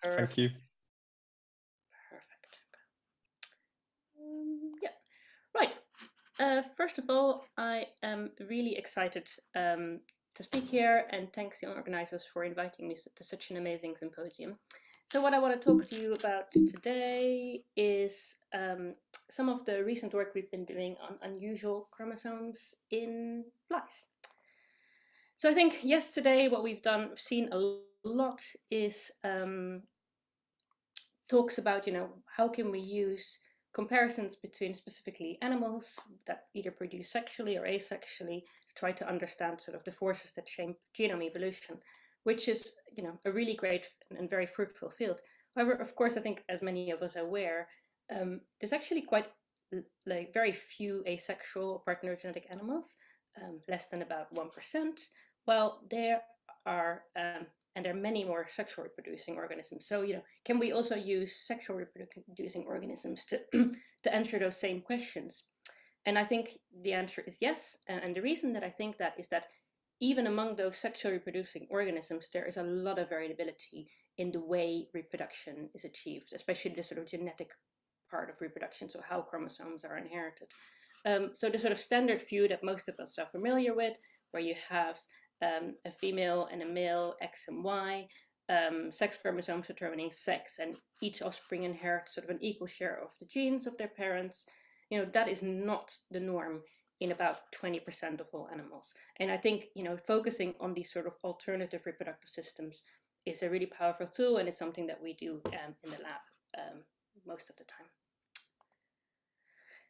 Thank you. Perfect. Yeah, right. First of all, I am really excited to speak here, and thanks the organizers for inviting me to such an amazing symposium. So what I want to talk to you about today is some of the recent work we've been doing on unusual chromosomes in flies. So I think yesterday what we've seen a lot is talks about, how can we use comparisons between specifically animals that either produce sexually or asexually to try to understand sort of the forces that shape genome evolution, which is, a really great and very fruitful field. However, of course, I think as many of us are aware, there's actually quite very few asexual or parthenogenetic animals, less than about 1%, while there are and there are many more sexual reproducing organisms. So, can we also use sexual reproducing organisms to to answer those same questions? And I think the answer is yes. And the reason that I think that is that even among those sexually reproducing organisms, there is a lot of variability in the way reproduction is achieved, especially the sort of genetic part of reproduction, so how chromosomes are inherited. So the sort of standard view that most of us are familiar with, where you have a female and a male, X and Y, sex chromosomes determining sex, and each offspring inherits sort of an equal share of the genes of their parents, that is not the norm in about 20% of all animals. And I think, focusing on these sort of alternative reproductive systems is a really powerful tool, and it's something that we do in the lab most of the time.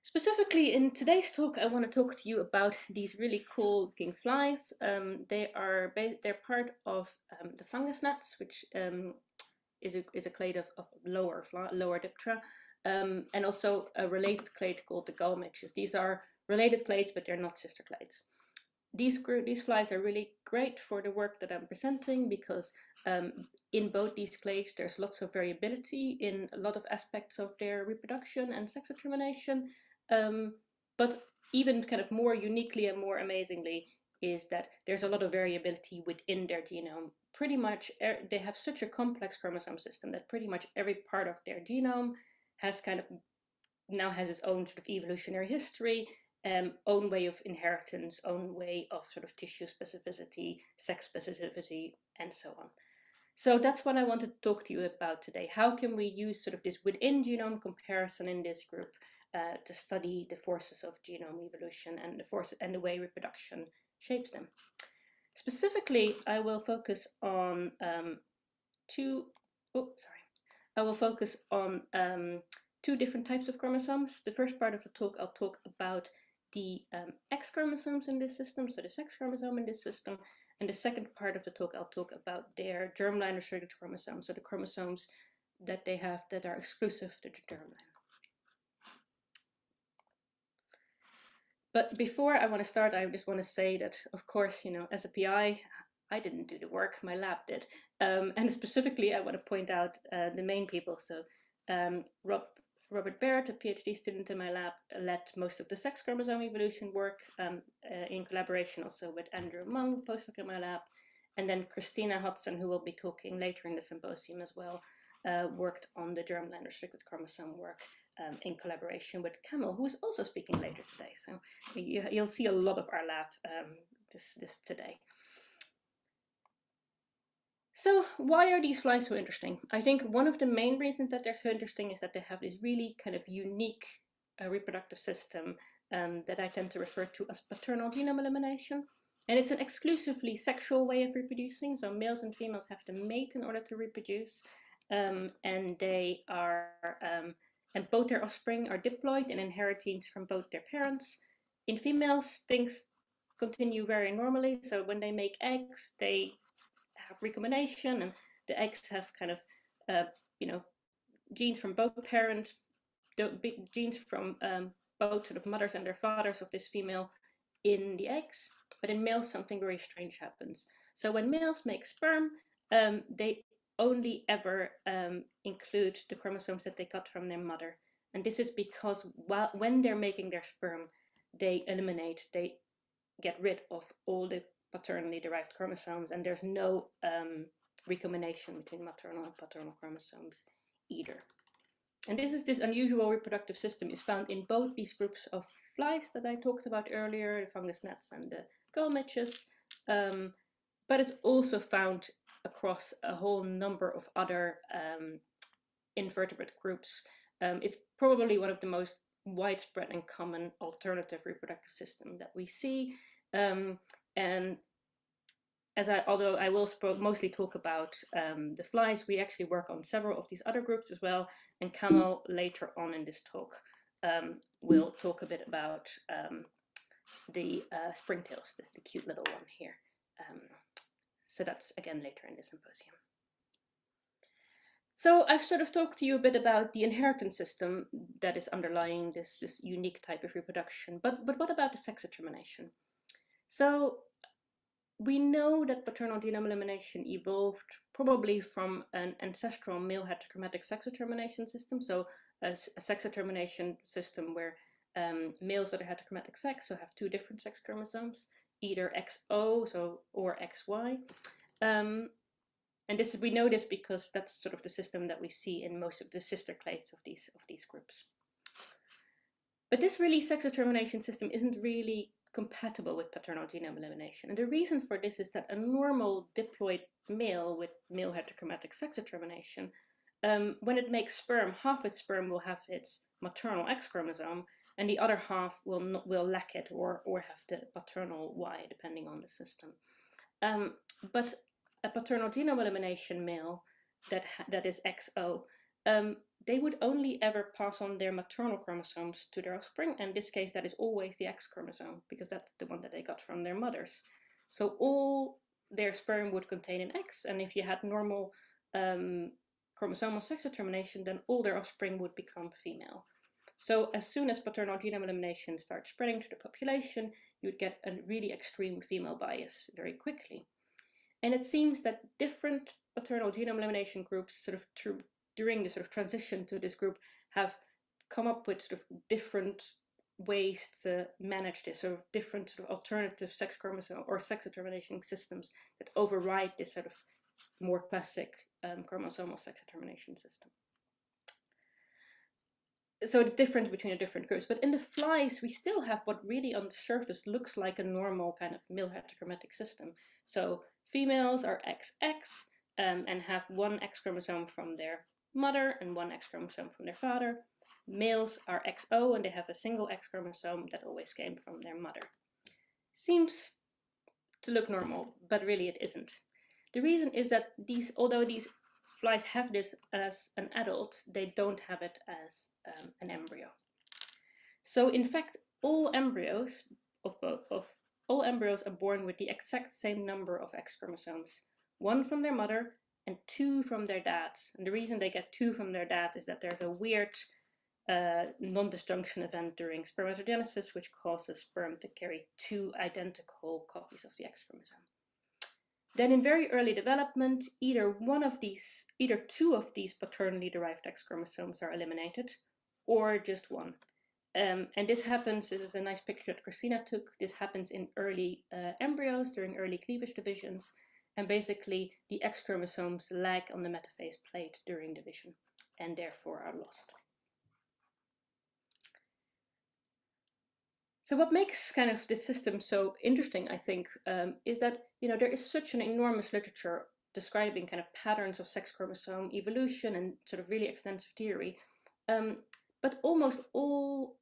Specifically in today's talk, I want to talk to you about these really cool looking flies. They're part of the fungus gnats, which is a clade of lower diptera, and also a related clade called the gullmixes. These are related clades, but they're not sister clades. These flies are really great for the work that I'm presenting because in both these clades there's lots of variability in a lot of aspects of their reproduction and sex determination. But even kind of more uniquely and more amazingly is that there's a lot of variability within their genome. Pretty much they have such a complex chromosome system that pretty much every part of their genome has now has its own sort of evolutionary history, own way of inheritance, own way of sort of tissue specificity, sex specificity, and so on. So that's what I want to talk to you about today. How can we use sort of this within genome comparison in this group to study the forces of genome evolution and the way reproduction shapes them. Specifically, I will focus on two different types of chromosomes. The first part of the talk, I'll talk about the X chromosomes in this system, so the sex chromosome in this system. And the second part of the talk, I'll talk about their germline restricted chromosomes, so the chromosomes that they have that are exclusive to the germline. But before I want to start, I just want to say that, of course, as a PI, I didn't do the work, my lab did. And specifically, I want to point out the main people. So Robert Barrett, a PhD student in my lab, led most of the sex chromosome evolution work in collaboration also with Andrew Mung, postdoc in my lab. And then Christina Hodson, who will be talking later in the symposium as well, worked on the germline restricted chromosome work in collaboration with Kamil, who is also speaking later today. So you'll see a lot of our lab this today. So why are these flies so interesting? I think one of the main reasons that they're so interesting is that they have this really kind of unique reproductive system that I tend to refer to as paternal genome elimination. And it's an exclusively sexual way of reproducing. So males and females have to mate in order to reproduce. And they are and both their offspring are diploid and inherit genes from both their parents. In females, things continue very normally. So when they make eggs, they have recombination, and the eggs have kind of, genes from both parents, genes from both sort of mothers and their fathers of this female in the eggs. But in males, something very strange happens. So when males make sperm, they only ever include the chromosomes that they got from their mother. And this is because when they're making their sperm, they get rid of all the paternally derived chromosomes, and there's no recombination between maternal and paternal chromosomes either. And this unusual reproductive system is found in both these groups of flies that I talked about earlier, the fungus gnats and the gull midges, but it's also found across a whole number of other invertebrate groups. It's probably one of the most widespread and common alternative reproductive system that we see. And although I will mostly talk about the flies, we actually work on several of these other groups as well. And Kamil later on in this talk will talk a bit about the springtails, the cute little one here. So that's again later in the symposium. So I've sort of talked to you a bit about the inheritance system that is underlying this unique type of reproduction, but what about the sex determination? So we know that paternal genome elimination evolved probably from an ancestral male heterochromatic sex determination system, so a sex determination system where males that are heterochromatic sex, so have two different sex chromosomes, either XO or XY. And we know this because that's sort of the system that we see in most of the sister clades of these groups. But this sex determination system isn't really compatible with paternal genome elimination. And the reason for this is that a normal diploid male with male heterochromatic sex determination, when it makes sperm, half its sperm will have its maternal X chromosome, and the other half will lack it or have the paternal Y, depending on the system. But a paternal genome elimination male that is XO, they would only ever pass on their maternal chromosomes to their offspring. And in this case, that is always the X chromosome, because that's the one that they got from their mothers. So all their sperm would contain an X, and if you had normal chromosomal sex determination, then all their offspring would become female. So as soon as paternal genome elimination starts spreading to the population, you'd get a really extreme female bias very quickly. And it seems that different paternal genome elimination groups during the sort of transition to this group have come up with sort of different ways to manage this, or different sort of alternative sex chromosome or sex determination systems that override this sort of more classic chromosomal sex determination system. So it's different between the different groups, but in the flies we still have what really on the surface looks like a normal kind of male heterochromatic system. So females are XX and have one X chromosome from their mother and one X chromosome from their father. Males are XO and they have a single X chromosome that always came from their mother. Seems to look normal, but really it isn't. The reason is that although these flies have this as an adult, they don't have it as an embryo. So in fact, all embryos are born with the exact same number of X chromosomes, one from their mother and two from their dads. And the reason they get two from their dads is that there's a weird non-disjunction event during spermatogenesis, which causes sperm to carry two identical copies of the X chromosome. Then in very early development, either two of these paternally derived X chromosomes are eliminated, or just one. And this is a nice picture that Christina took. This happens in early embryos during early cleavage divisions, and basically the X chromosomes lag on the metaphase plate during division, and therefore are lost. So what makes kind of this system so interesting, I think, is that there is such an enormous literature describing kind of patterns of sex chromosome evolution and sort of really extensive theory, but almost all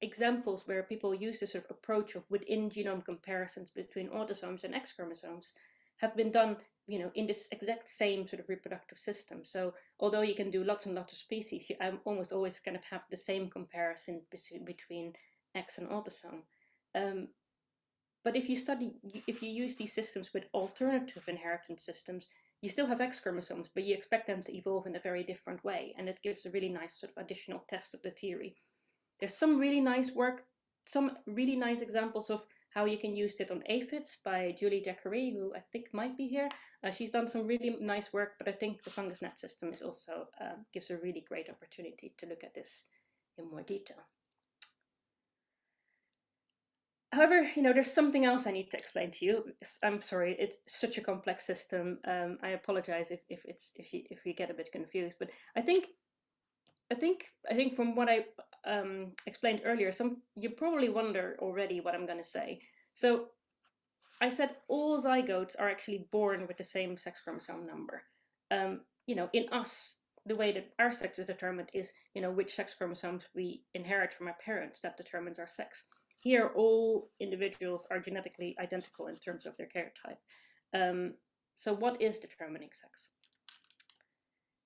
examples where people use this sort of approach of within genome comparisons between autosomes and X chromosomes have been done, in this exact same sort of reproductive system. So although you can do lots and lots of species, you almost always kind of have the same comparison between X and autosome. But if you use these systems with alternative inheritance systems, you still have X chromosomes, but you expect them to evolve in a very different way, and it gives a really nice sort of additional test of the theory. There's some really nice work, some really nice examples of how you can use it on aphids by Julie Jacquerie, who I think might be here. She's done some really nice work, but I think the fungus gnat system is also gives a really great opportunity to look at this in more detail. However, there's something else I need to explain to you. I'm sorry, it's such a complex system. I apologize if we get a bit confused, but I think from what I explained earlier, you probably wonder already what I'm going to say. So I said all zygotes are actually born with the same sex chromosome number. In us, the way that our sex is determined is, which sex chromosomes we inherit from our parents. That determines our sex. Here, all individuals are genetically identical in terms of their karyotype. So what is determining sex?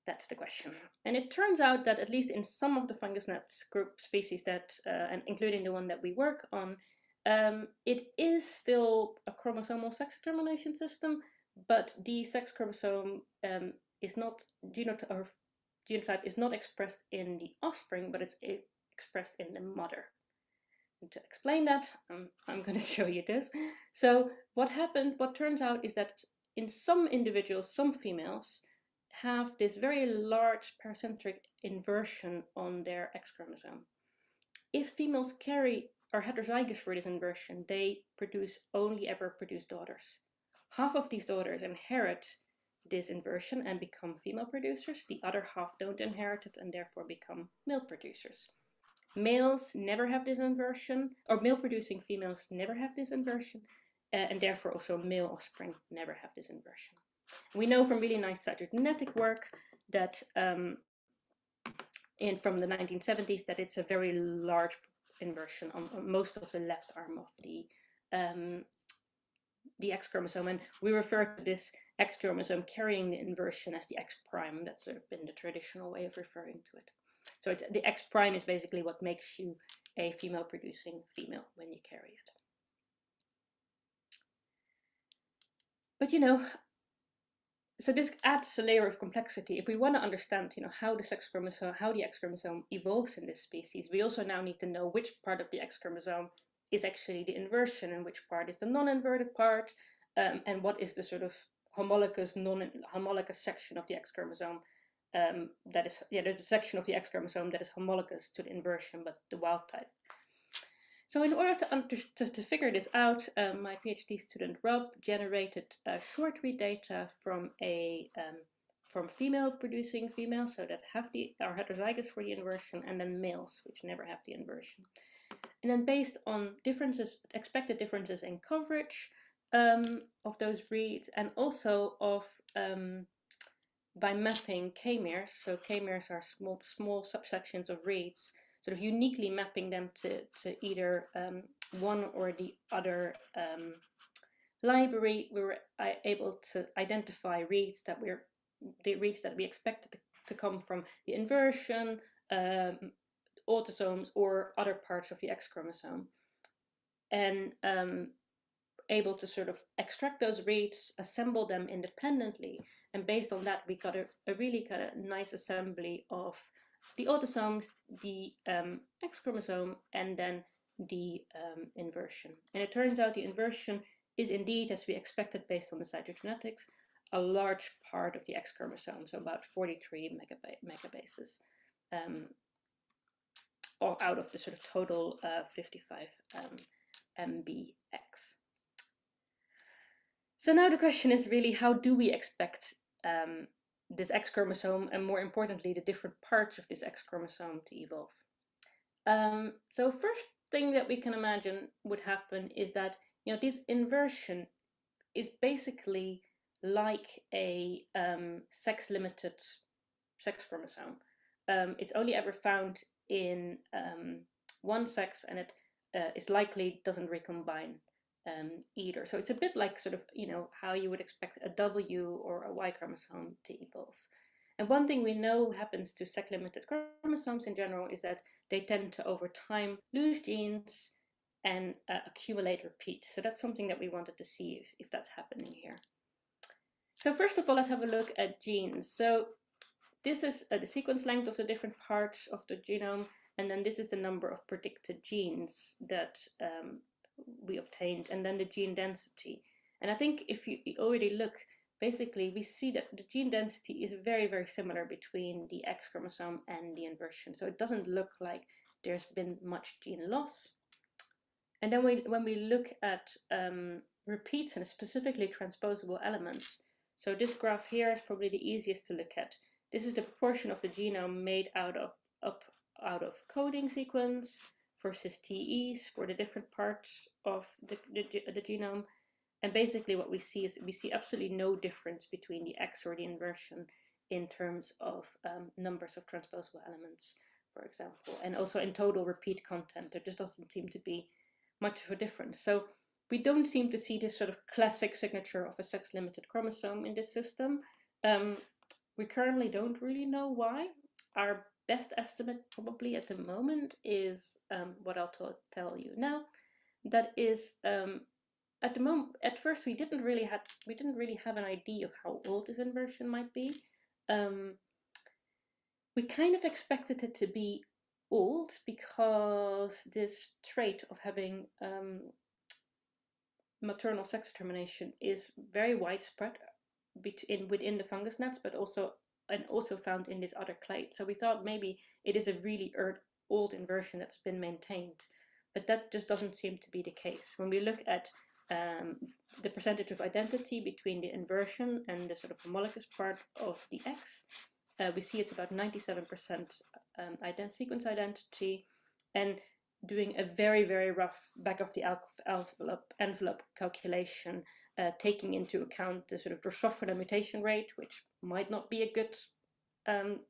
That's the question. And it turns out that at least in some of the fungus nets group species that, and including the one that we work on, it is still a chromosomal sex determination system, but the sex chromosome is not genotype is not expressed in the offspring, but it's expressed in the mother. And to explain that, I'm going to show you this. So what turns out is that in some individuals, some females have this very large paracentric inversion on their X chromosome. If females are heterozygous for this inversion, they ever produce daughters. Half of these daughters inherit this inversion and become female producers. The other half don't inherit it and therefore become male producers. Males never have this inversion, or male producing females never have this inversion, and therefore also male offspring never have this inversion. We know from really nice cytogenetic work that from the 1970s that it's a very large inversion on most of the left arm of the X chromosome, and we refer to this X chromosome carrying the inversion as the X prime. That's sort of been the traditional way of referring to it. So the X prime is basically what makes you a female producing female when you carry it. But so this adds a layer of complexity. If we want to understand, how the X chromosome evolves in this species, we also now need to know which part of the X chromosome is actually the inversion and which part is the non-inverted part, and what is the sort of homologous, non-homologous section of the X chromosome. There's a section of the X chromosome that is homologous to the inversion, but the wild type. So in order to figure this out, my PhD student Rob generated short read data from female producing females, so that are heterozygous for the inversion, and then males which never have the inversion. And then based on expected differences in coverage of those reads, and also by mapping k-mers. So k-mers are small subsections of reads, sort of uniquely mapping them to either one or the other library. We were able to identify reads that we expected to come from the inversion, autosomes, or other parts of the X chromosome, and able to sort of extract those reads, assemble them independently, and based on that we got a really kind of nice assembly of the autosomes, the X chromosome, and then the inversion. And it turns out the inversion is indeed, as we expected based on the cytogenetics, a large part of the X chromosome, so about 43 megabases, or out of the sort of total 55 MBX. So now the question is really, how do we expect this X chromosome, and more importantly, the different parts of this X chromosome to evolve? So first thing that we can imagine would happen is that this inversion is basically like a sex-limited sex chromosome. It's only ever found in one sex, and it is likely doesn't recombine either. So it's a bit like sort of how you would expect a W or a Y chromosome to evolve. And one thing we know happens to sex-limited chromosomes in general is that they tend to over time lose genes and accumulate repeat. So that's something that we wanted to see if that's happening here. So first of all, let's have a look at genes. So this is the sequence length of the different parts of the genome, and then this is the number of predicted genes that we obtained, and then the gene density. And I think if you already look, basically we see that the gene density is very, very similar between the X chromosome and the inversion. So it doesn't look like there's been much gene loss. And then when we look at repeats and specifically transposable elements, so this graph here is probably the easiest to look at. This is the proportion of the genome made out of coding sequence versus TEs for the different parts of the genome. And basically what we see is we see absolutely no difference between the X or the inversion in terms of numbers of transposable elements, for example, and also in total repeat content. There just doesn't seem to be much of a difference. So we don't seem to see this sort of classic signature of a sex-limited chromosome in this system. We currently don't really know why. Our best estimate probably at the moment is what I'll tell you now. That is, at the moment, at first we didn't really have an idea of how old this inversion might be. We kind of expected it to be old because this trait of having maternal sex determination is very widespread within the fungus gnats, but also found in this other clade. So we thought maybe it is a really old inversion that's been maintained, but that just doesn't seem to be the case. When we look at the percentage of identity between the inversion and the sort of homologous part of the X, we see it's about 97% sequence identity, and doing a very, very rough back of the envelope calculation, taking into account the sort of Drosophila mutation rate, which might not be a good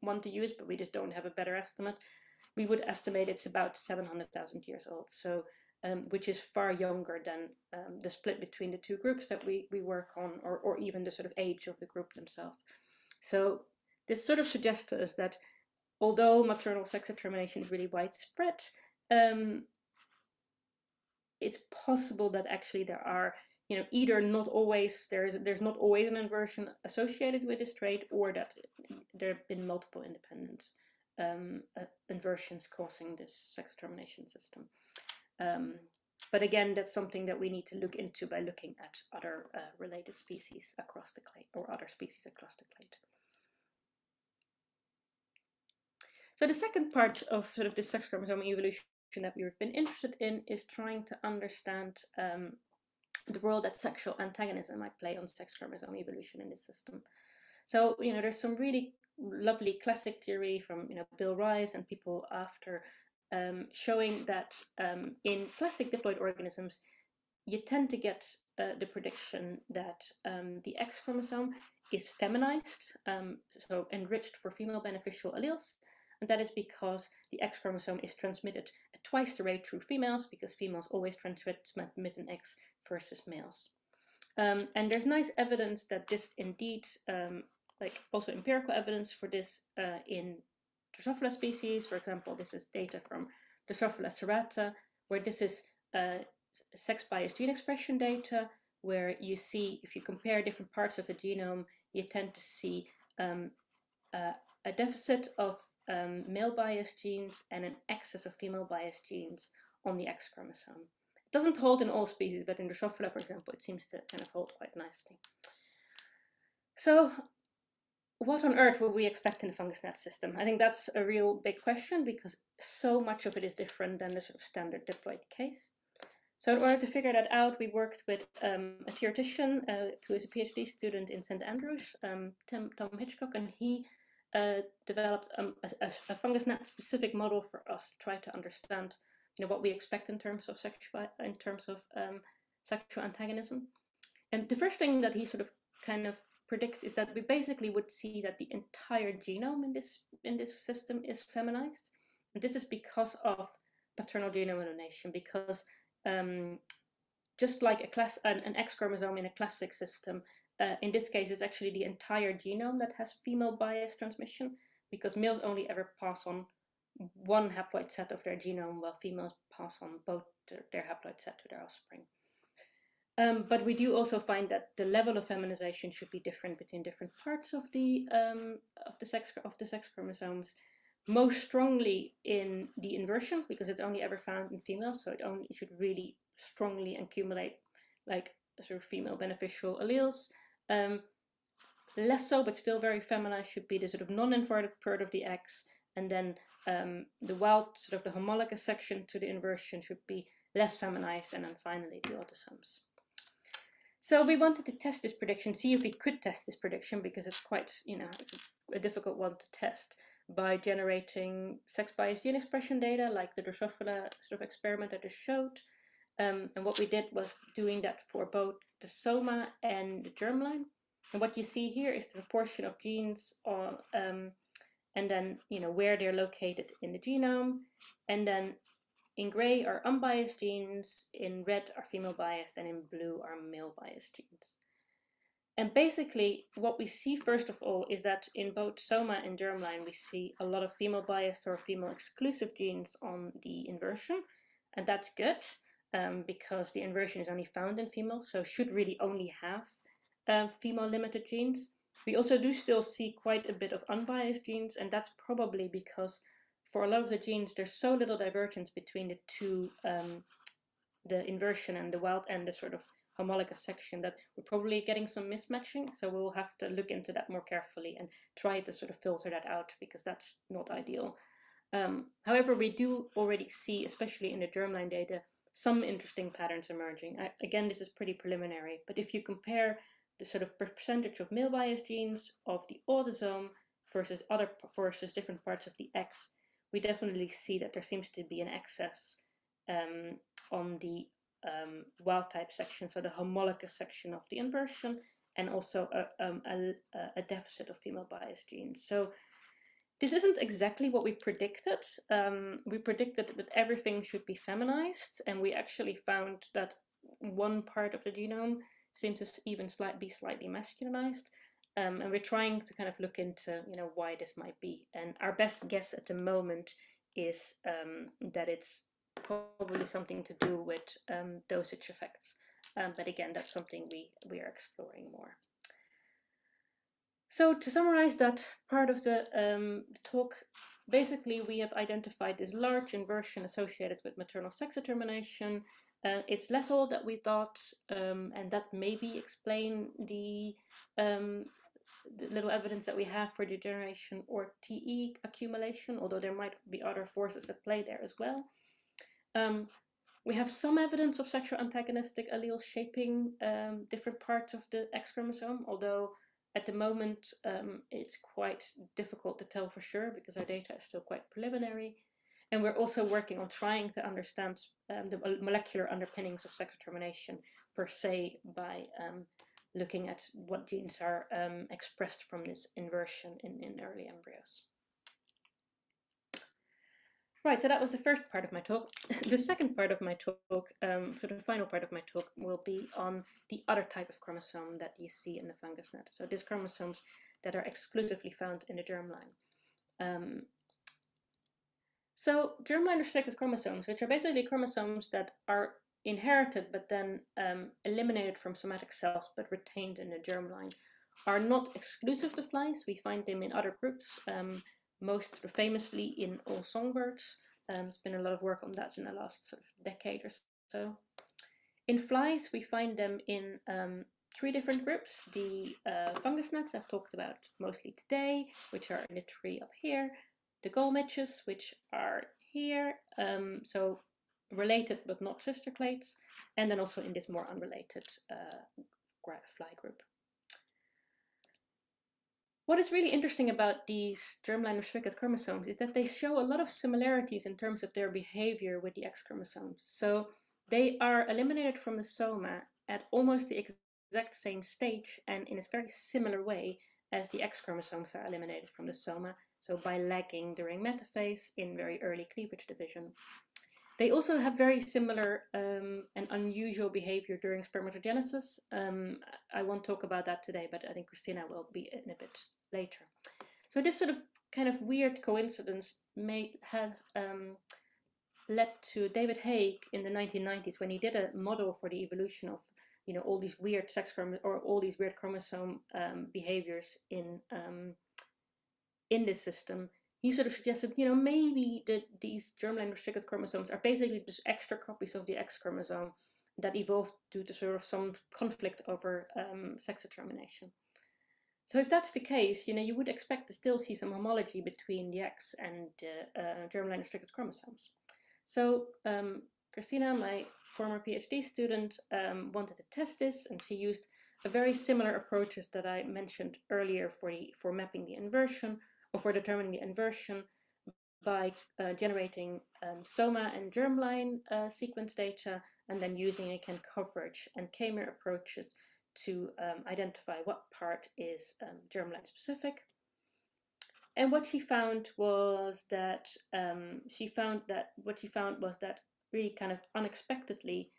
one to use, but we just don't have a better estimate. We would estimate it's about 700,000 years old, so which is far younger than the split between the two groups that we work on, or even the sort of age of the group themselves. So this sort of suggests to us that although maternal sex determination is really widespread, it's possible that actually there are, either not always, there's not always an inversion associated with this trait, or that there have been multiple independent inversions causing this sex determination system. But again, that's something that we need to look into by looking at other related species across the clade, or other species across the clade. So the second part of sort of the sex chromosome evolution that we've been interested in is trying to understand the role that sexual antagonism might play on sex chromosome evolution in this system. So, there's some really lovely classic theory from, Bill Rice and people after, showing that in classic diploid organisms, you tend to get the prediction that the X chromosome is feminized, so enriched for female beneficial alleles. And that is because the X chromosome is transmitted at twice the rate through females, because females always transmit an X versus males. And there's nice evidence that this indeed, like also empirical evidence for this in Drosophila species. For example, this is data from Drosophila serrata, where this is sex-biased gene expression data, where you see, if you compare different parts of the genome, you tend to see a deficit of male-biased genes and an excess of female-biased genes on the X chromosome. It doesn't hold in all species, but in Drosophila, for example, it seems to kind of hold quite nicely. So what on earth would we expect in the fungus gnat system? I think that's a real big question, because so much of it is different than the sort of standard diploid case. So in order to figure that out, we worked with a theoretician who is a PhD student in St. Andrews, Tom Hitchcock, and he developed a fungus gnat specific model for us to try to understand, what we expect in terms of sexual antagonism. And the first thing that he sort of kind of predicts is that we basically would see that the entire genome in this system is feminized, and this is because of paternal genome elimination. Because just like an X chromosome in a classic system, in this case, it's actually the entire genome that has female bias transmission, because males only ever pass on one haploid set of their genome, while females pass on both their haploid set to their offspring. But we do also find that the level of feminization should be different between different parts of the sex chromosomes. Most strongly in the inversion, because it's only ever found in females, so it should really strongly accumulate like sort of female beneficial alleles. Less so, but still very feminized, should be the sort of non-inverted part of the X, and then the wild, sort of the homologous section to the inversion should be less feminized, and then finally the autosomes. So we wanted to test this prediction, see if we could test this prediction, because it's quite, it's a difficult one to test, by generating sex-biased gene expression data, like the Drosophila sort of experiment I just showed. And what we did was doing that for both the soma and the germline. And what you see here is the proportion of genes, and then where they're located in the genome. And then in gray are unbiased genes, in red are female biased, and in blue are male biased genes. And basically what we see first of all is that in both soma and germline we see a lot of female biased or female exclusive genes on the inversion, and that's good because the inversion is only found in females, so should really only have female limited genes. We also do still see quite a bit of unbiased genes, and that's probably because for a lot of the genes there's so little divergence between the two, the inversion and the wild and the sort of homologous section, that we're probably getting some mismatching. So we'll have to look into that more carefully and try to sort of filter that out, because that's not ideal. However, we do already see, especially in the germline data, some interesting patterns emerging. Again, this is pretty preliminary, but if you compare the sort of percentage of male biased genes of the autosome versus different parts of the X, we definitely see that there seems to be an excess on the wild type section, so the homologous section of the inversion, and also a deficit of female biased genes. So this isn't exactly what we predicted. We predicted that everything should be feminized, and we actually found that one part of the genome seems to even be slightly masculinized. And we're trying to kind of look into, why this might be. And our best guess at the moment is that it's probably something to do with dosage effects. But again, that's something we are exploring more. So to summarize that part of the talk, basically we have identified this large inversion associated with maternal sex determination. It's less old than we thought, and that maybe explain the little evidence that we have for degeneration or TE accumulation, although there might be other forces at play there as well. We have some evidence of sexual antagonistic alleles shaping different parts of the X chromosome, although at the moment it's quite difficult to tell for sure because our data is still quite preliminary. And we're also working on trying to understand the molecular underpinnings of sex determination per se by looking at what genes are expressed from this inversion in early embryos. Right, so that was the first part of my talk. The second part of my talk, for the final part of my talk, will be on the other type of chromosome that you see in the fungus net. So these chromosomes that are exclusively found in the germline. So germline restricted chromosomes, which are basically chromosomes that are inherited but then eliminated from somatic cells but retained in the germline, are not exclusive to flies. We find them in other groups, most famously in all songbirds. There's been a lot of work on that in the last sort of decade or so. In flies, we find them in 3 different groups. The fungus gnats I've talked about mostly today, which are in the tree up here. The gallmitches, which are here, so related but not sister clades, and then also in this more unrelated fly group. What is really interesting about these germline restricted chromosomes is that they show a lot of similarities in terms of their behavior with the X chromosomes. So they are eliminated from the soma at almost the exact same stage and in a very similar way as the X chromosomes are eliminated from the soma, so by lagging during metaphase in very early cleavage division. They also have very similar and unusual behavior during spermatogenesis. I won't talk about that today, but I think Christina will be in a bit later. So this sort of kind of weird coincidence has led to David Haig in the 1990s when he did a model for the evolution of all these weird all these weird chromosome behaviors in this system. He sort of suggested, maybe these germline restricted chromosomes are basically just extra copies of the X chromosome that evolved due to sort of some conflict over sex determination. So if that's the case, you would expect to still see some homology between the X and the germline restricted chromosomes. So Christina, my former PhD student, wanted to test this, and she used a very similar approaches that I mentioned earlier for mapping the inversion, or for determining the inversion, by generating soma and germline sequence data, and then using again coverage and k-mer approaches to identify what part is germline specific. And what she found was that really kind of unexpectedly,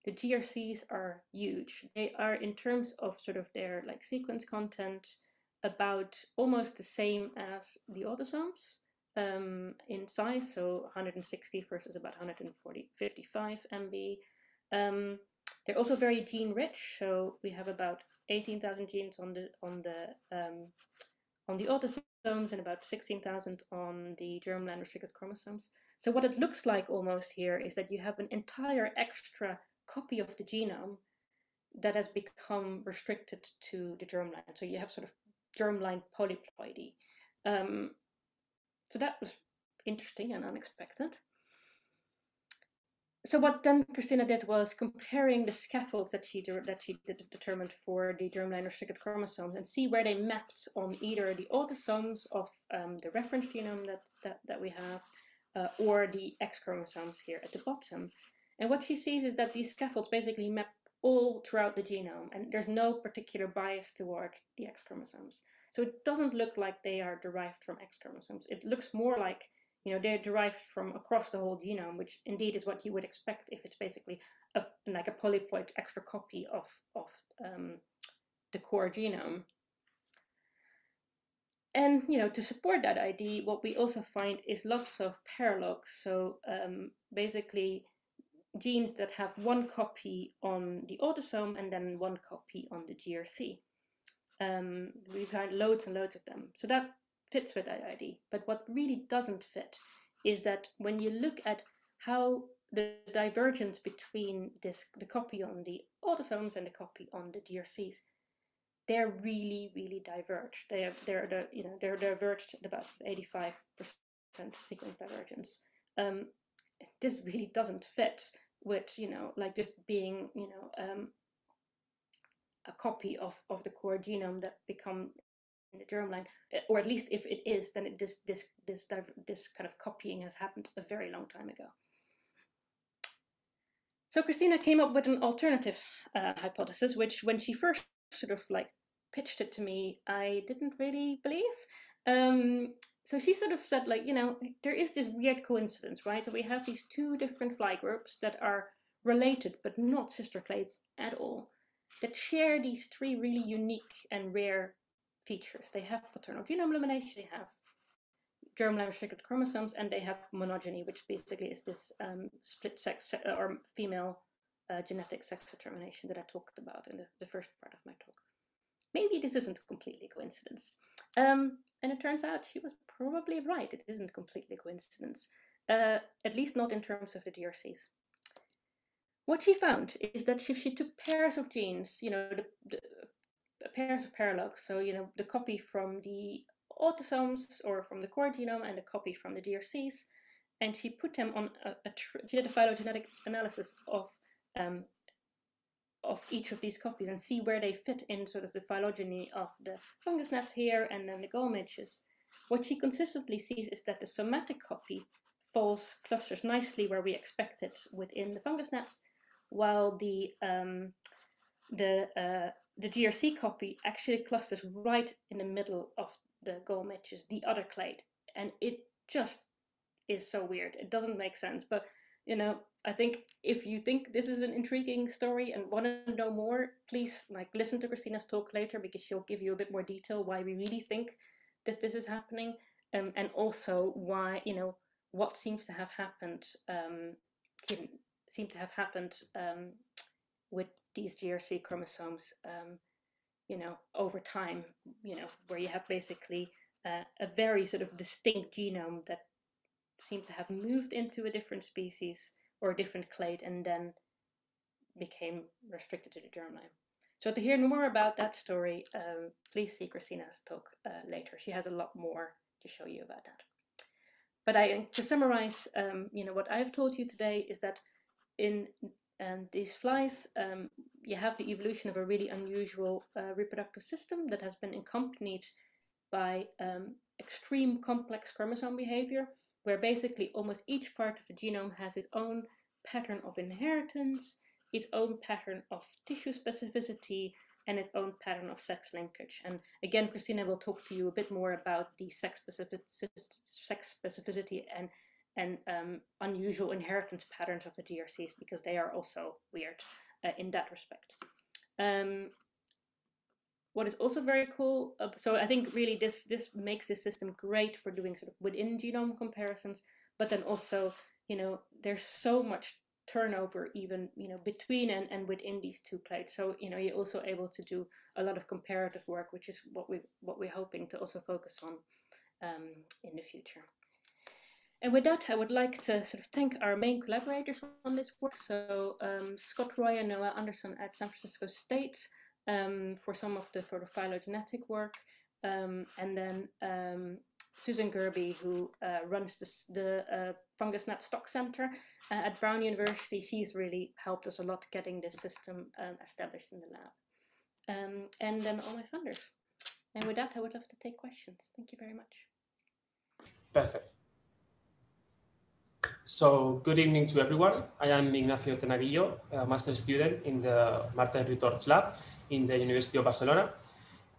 the GRCs are huge. They are, in terms of sort of their like sequence content, about almost the same as the autosomes in size, so 160 versus about 155 MB. They're also very gene rich, so we have about 18,000 genes on the autosomes and about 16,000 on the germline restricted chromosomes. So what it looks like almost here is that you have an entire extra copy of the genome that has become restricted to the germline. So you have sort of germline polyploidy. So that was interesting and unexpected. So what then Christina did was comparing the scaffolds that she determined for the germline restricted chromosomes and see where they mapped on either the autosomes of the reference genome that we have or the X chromosomes here at the bottom. And what she sees is that these scaffolds basically map all throughout the genome, and there's no particular bias toward the X chromosomes. So it doesn't look like they are derived from X chromosomes. It looks more like, you know, they're derived from across the whole genome, which indeed is what you would expect if it's basically like a polyploid extra copy of the core genome. And, you know, to support that idea, what we also find is lots of paralogs. So basically genes that have one copy on the autosome and then one copy on the GRC. We find loads and loads of them. So that fits with that idea. But what really doesn't fit is that when you look at how the divergence between the copy on the autosomes and the copy on the GRCs, they're really, really diverged. They're diverged at about 85% sequence divergence. This really doesn't fit with, you know, like just being, you know, a copy of the core genome that become in the germline, or at least if it is, then this kind of copying has happened a very long time ago. So Christina came up with an alternative hypothesis, which when she first sort of like pitched it to me, I didn't really believe. So she sort of said, like, you know, there is this weird coincidence, right? So we have these two different fly groups that are related but not sister clades at all, that share these three really unique and rare features. They have paternal genome elimination, they have germline restricted chromosomes, and they have monogeny, which basically is this split sex or female genetic sex determination that I talked about in the first part of my talk. Maybe this isn't completely coincidence. And it turns out she was probably right. It isn't completely coincidence, at least not in terms of the DRCs. What she found is that if she took pairs of genes, you know, the pairs of paralogs, so, you know, the copy from the autosomes or from the core genome and the copy from the GRCs, and she put them on she did a phylogenetic analysis of each of these copies and see where they fit in sort of the phylogeny of the fungus gnats here and then the goldmidges. What she consistently sees is that the somatic copy clusters nicely where we expect it within the fungus gnats, while the GRC copy actually clusters right in the middle of the goldmidges, the other clade, and it just is so weird. It doesn't make sense, but, you know, I think if you think this is an intriguing story and want to know more, please like listen to Christina's talk later, because she'll give you a bit more detail why we really think this is happening, and also why, you know, what seems to have happened with these GRC chromosomes, you know, over time, you know, where you have basically a very sort of distinct genome that seemed to have moved into a different species or a different clade and then became restricted to the germline. So to hear more about that story, please see Christina's talk later. She has a lot more to show you about that. But to summarize, you know, what I've told you today is that in these flies, you have the evolution of a really unusual reproductive system that has been accompanied by extreme complex chromosome behavior, where basically almost each part of the genome has its own pattern of inheritance, its own pattern of tissue specificity, and its own pattern of sex linkage. And again, Christina will talk to you a bit more about the sex specificity and unusual inheritance patterns of the GRCs, because they are also weird in that respect. What is also very cool, so I think really this makes this system great for doing sort of within genome comparisons, but then also, you know, there's so much turnover even, you know, between and within these two plates. So, you know, you're also able to do a lot of comparative work, which is what we're hoping to also focus on in the future. And with that, I would like to sort of thank our main collaborators on this work. So Scott Roy and Noah Anderson at San Francisco State for some of the phylogenetic work, and then Susan Gerby, who runs the Fungus Gnat Stock Center at Brown University. She's really helped us a lot getting this system established in the lab. And then all my funders. And with that, I would love to take questions. Thank you very much. Perfect. So good evening to everyone. I am Ignacio Tenaguillo, a master's student in the Martin Ritorts lab in the University of Barcelona.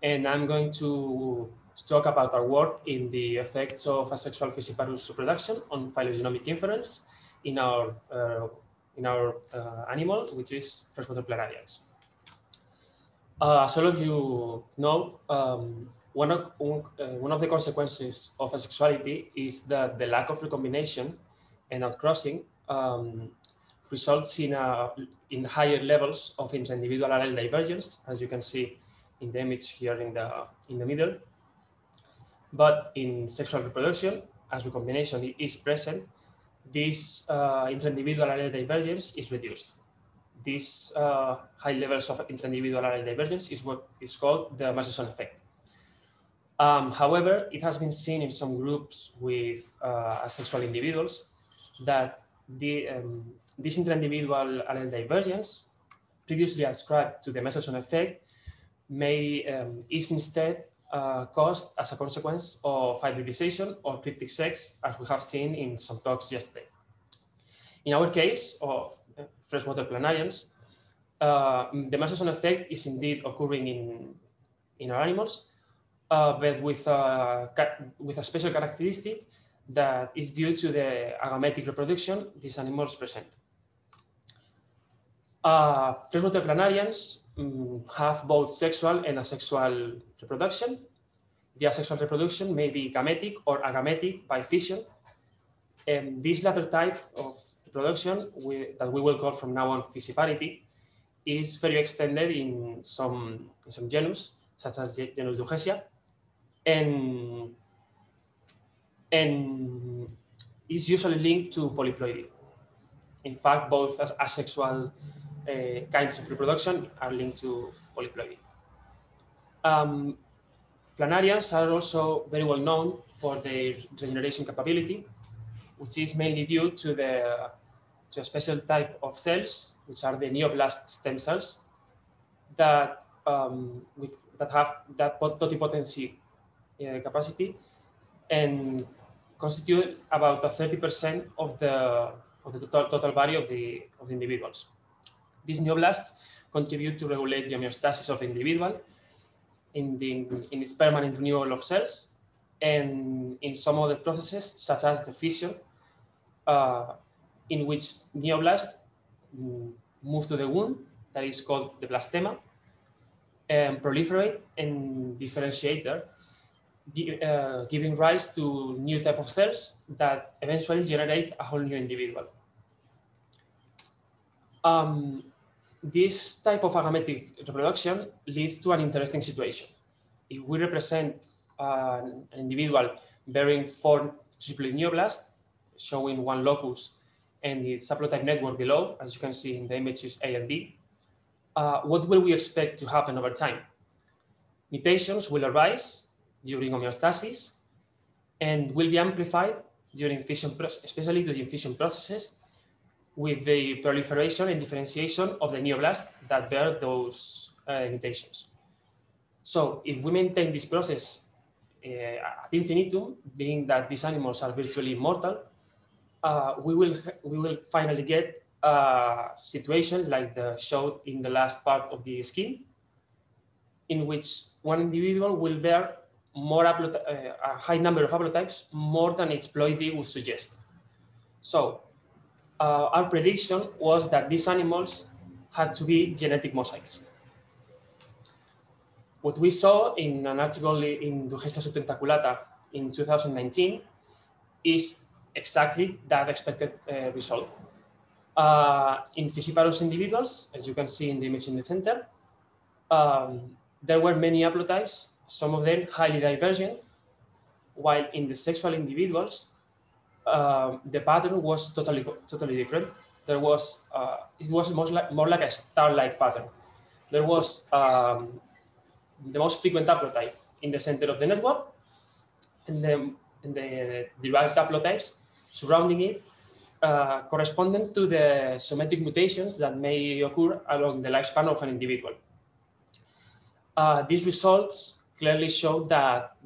And I'm going to talk about our work in the effects of asexual fissiparous reproduction on phylogenomic inference in our animal, which is freshwater planarians. As all of you know, one of the consequences of asexuality is that the lack of recombination and outcrossing results in higher levels of intra-individual allele divergence, as you can see in the image here in the middle. But in sexual reproduction, as recombination is present, this intra-individual allele divergence is reduced. These high levels of intra-individual allele divergence is what is called the Masterson effect. However, it has been seen in some groups with asexual individuals that this intra-individual allele divergence, previously ascribed to the Masterson effect, is instead caused as a consequence of hybridization or cryptic sex, as we have seen in some talks yesterday. In our case of freshwater planarians, the Masterson effect is indeed occurring in our animals, but with a special characteristic that is due to the agametic reproduction these animals present. Freshwater planarians have both sexual and asexual reproduction. The asexual reproduction may be gametic or agametic by fission. And this latter type of reproduction, that we will call from now on fissiparity, is very extended in some genus, such as genus Duchesia, and is usually linked to polyploidy. In fact, both asexual kinds of reproduction are linked to polyploidy. Planarians are also very well known for their regeneration capability, which is mainly due to a special type of cells, which are the neoblast stem cells that have that totipotency capacity and constitute about 30% of the total value of the individuals. These neoblasts contribute to regulate the homeostasis of the individual in its permanent renewal of cells and in some other processes, such as the fission, in which neoblasts move to the wound, that is called the blastema, and proliferate and differentiate there, giving rise to new type of cells that eventually generate a whole new individual. This type of agametic reproduction leads to an interesting situation. If we represent an individual bearing 4 triplet neoblasts, showing one locus and the haplotype network below, as you can see in the images A and B, what will we expect to happen over time? Mutations will arise during homeostasis and will be amplified during fission, especially during fission processes, with the proliferation and differentiation of the neoblast that bear those mutations. So if we maintain this process ad infinitum, being that these animals are virtually immortal, we will finally get a situation like the showed in the last part of the scheme, in which one individual will bear more a high number of haplotypes, more than its ploidy would suggest. So our prediction was that these animals had to be genetic mosaics. What we saw in an article in Dugesia subtentaculata in 2019 is exactly that expected result. In fissiparous individuals, as you can see in the image in the center, there were many haplotypes, some of them highly divergent, while in the sexual individuals, the pattern was totally different. There was, it was more like a star-like pattern. There was the most frequent haplotype in the center of the network, and the derived haplotypes surrounding it, corresponding to the somatic mutations that may occur along the lifespan of an individual. These results clearly show that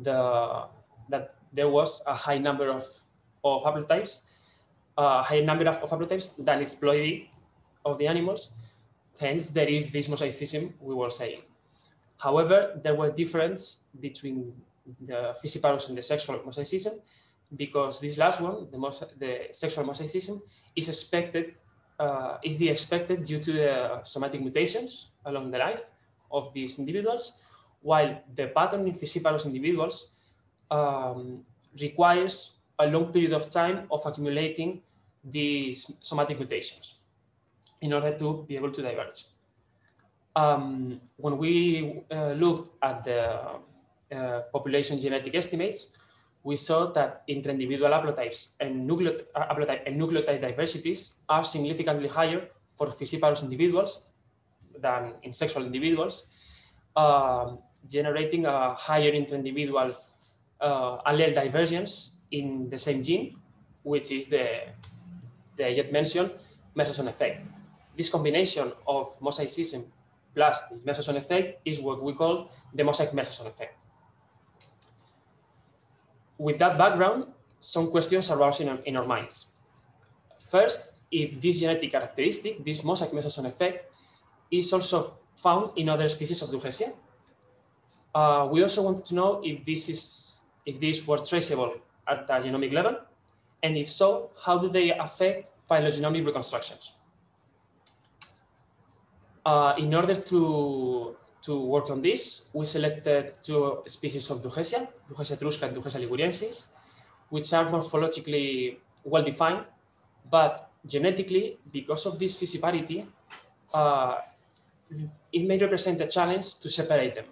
there was a high number of haplotypes, higher number of haplotypes than its ploidy of the animals. Hence, there is this mosaicism we were saying. However, there were differences between the fissiparous and the sexual mosaicism, because this last one, the sexual mosaicism, is expected, is the expected due to the somatic mutations along the life of these individuals, while the pattern in fissiparous individuals requires a long period of time of accumulating these somatic mutations in order to be able to diverge. When we looked at the population genetic estimates, we saw that intra-individual haplotypes and nucleotide diversities are significantly higher for fissiparous individuals than in sexual individuals, generating a higher intra-individual allele divergence in the same gene, which is the yet mentioned Merson's effect. This combination of mosaicism plus the Merson's effect is what we call the mosaic Merson's effect. With that background, some questions arose in our minds. First, if this genetic characteristic, this mosaic Merson's effect, is also found in other species of Dugesia. We also wanted to know if these were traceable at the genomic level, and if so, how do they affect phylogenomic reconstructions? In order to work on this, we selected two species of Dugesia, Dugesia etrusca and Dugesia liguriensis, which are morphologically well-defined, but genetically, because of this fissiparity, it may represent a challenge to separate them.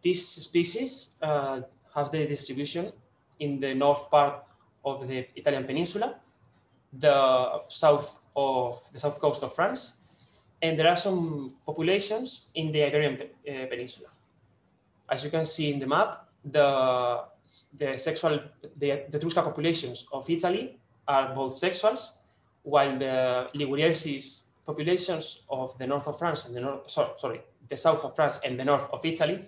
These species have their distribution in the north part of the Italian peninsula, the south coast of France, and there are some populations in the Iberian Peninsula. As you can see in the map, the Etrusca populations of Italy are both sexuals, while the Liguriensis populations of the north of France and the south of France and the north of Italy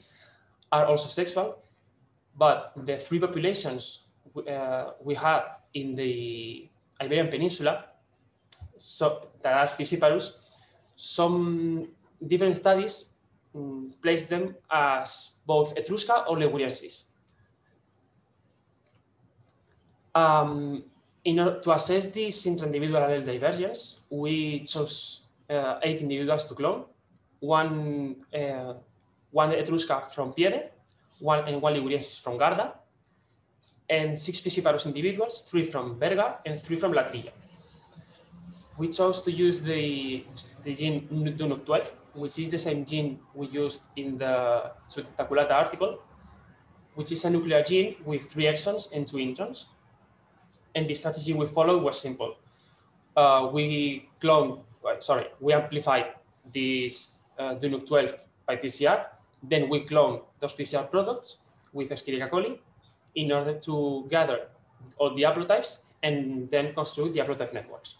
are also sexual. But the three populations we have in the Iberian Peninsula, that are fissiparous, some different studies place them as both Etrusca or Liguriensis. In order to assess this intra-individual allele divergence, we chose 8 individuals to clone, one Etrusca from Piede, one Liguriensis from Garda, and 6 fissiparous individuals, 3 from Berga and 3 from Latrilla. We chose to use the gene DUNUC12, which is the same gene we used in the subtentaculata article, which is a nuclear gene with 3 exons and 2 introns. And the strategy we followed was simple. We amplified this DUNUC12 by PCR. Then we cloned those PCR products with Escherichia coli in order to gather all the haplotypes and then construct the haplotype networks.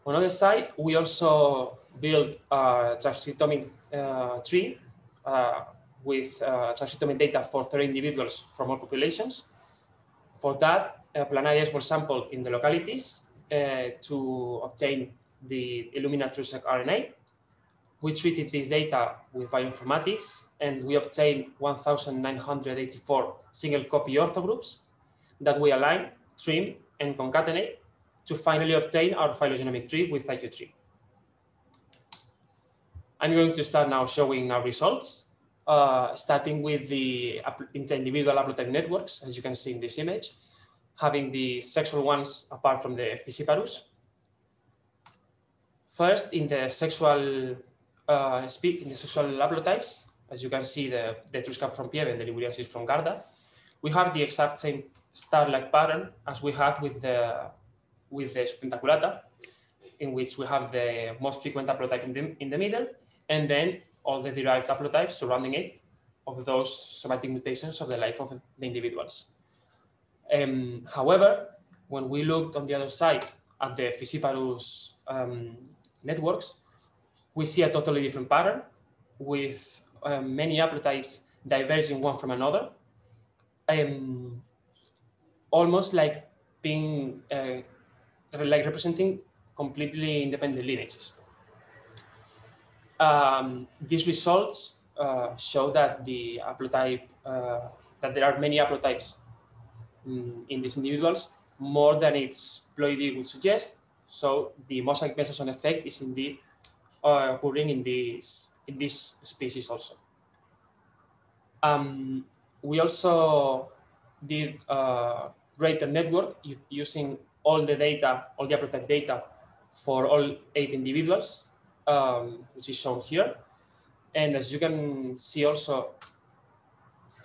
On the other side, we also built a transcriptomic tree with transcriptomic data for 30 individuals from all populations. For that, planarians were sampled in the localities to obtain the Illumina TrueSeq RNA. We treated this data with bioinformatics, and we obtained 1,984 single copy orthogroups that we align, trim, and concatenate to finally obtain our phylogenomic tree with IQ3. I'm going to start now showing our results, starting with the inter-individual haplotype networks, as you can see in this image, having the sexual ones apart from the fissiparous. First, in the sexual haplotypes, as you can see, the Etruscan from Pieve and the Liguriensis from Garda, we have the exact same star-like pattern as we had with the Subtentaculata, in which we have the most frequent haplotype in the middle, and then all the derived haplotypes surrounding it of those somatic mutations of the life of the individuals. However, when we looked on the other side at the fissiparous networks, we see a totally different pattern with many haplotypes diverging one from another, almost like being like representing completely independent lineages. These results show that the haplotype that there are many haplotypes in these individuals, more than its ploidy would suggest. So the mosaic mechanism effect is indeed occurring in this species also. We also did greater network using all the data, all the haplotype data for all 8 individuals, which is shown here. And as you can see also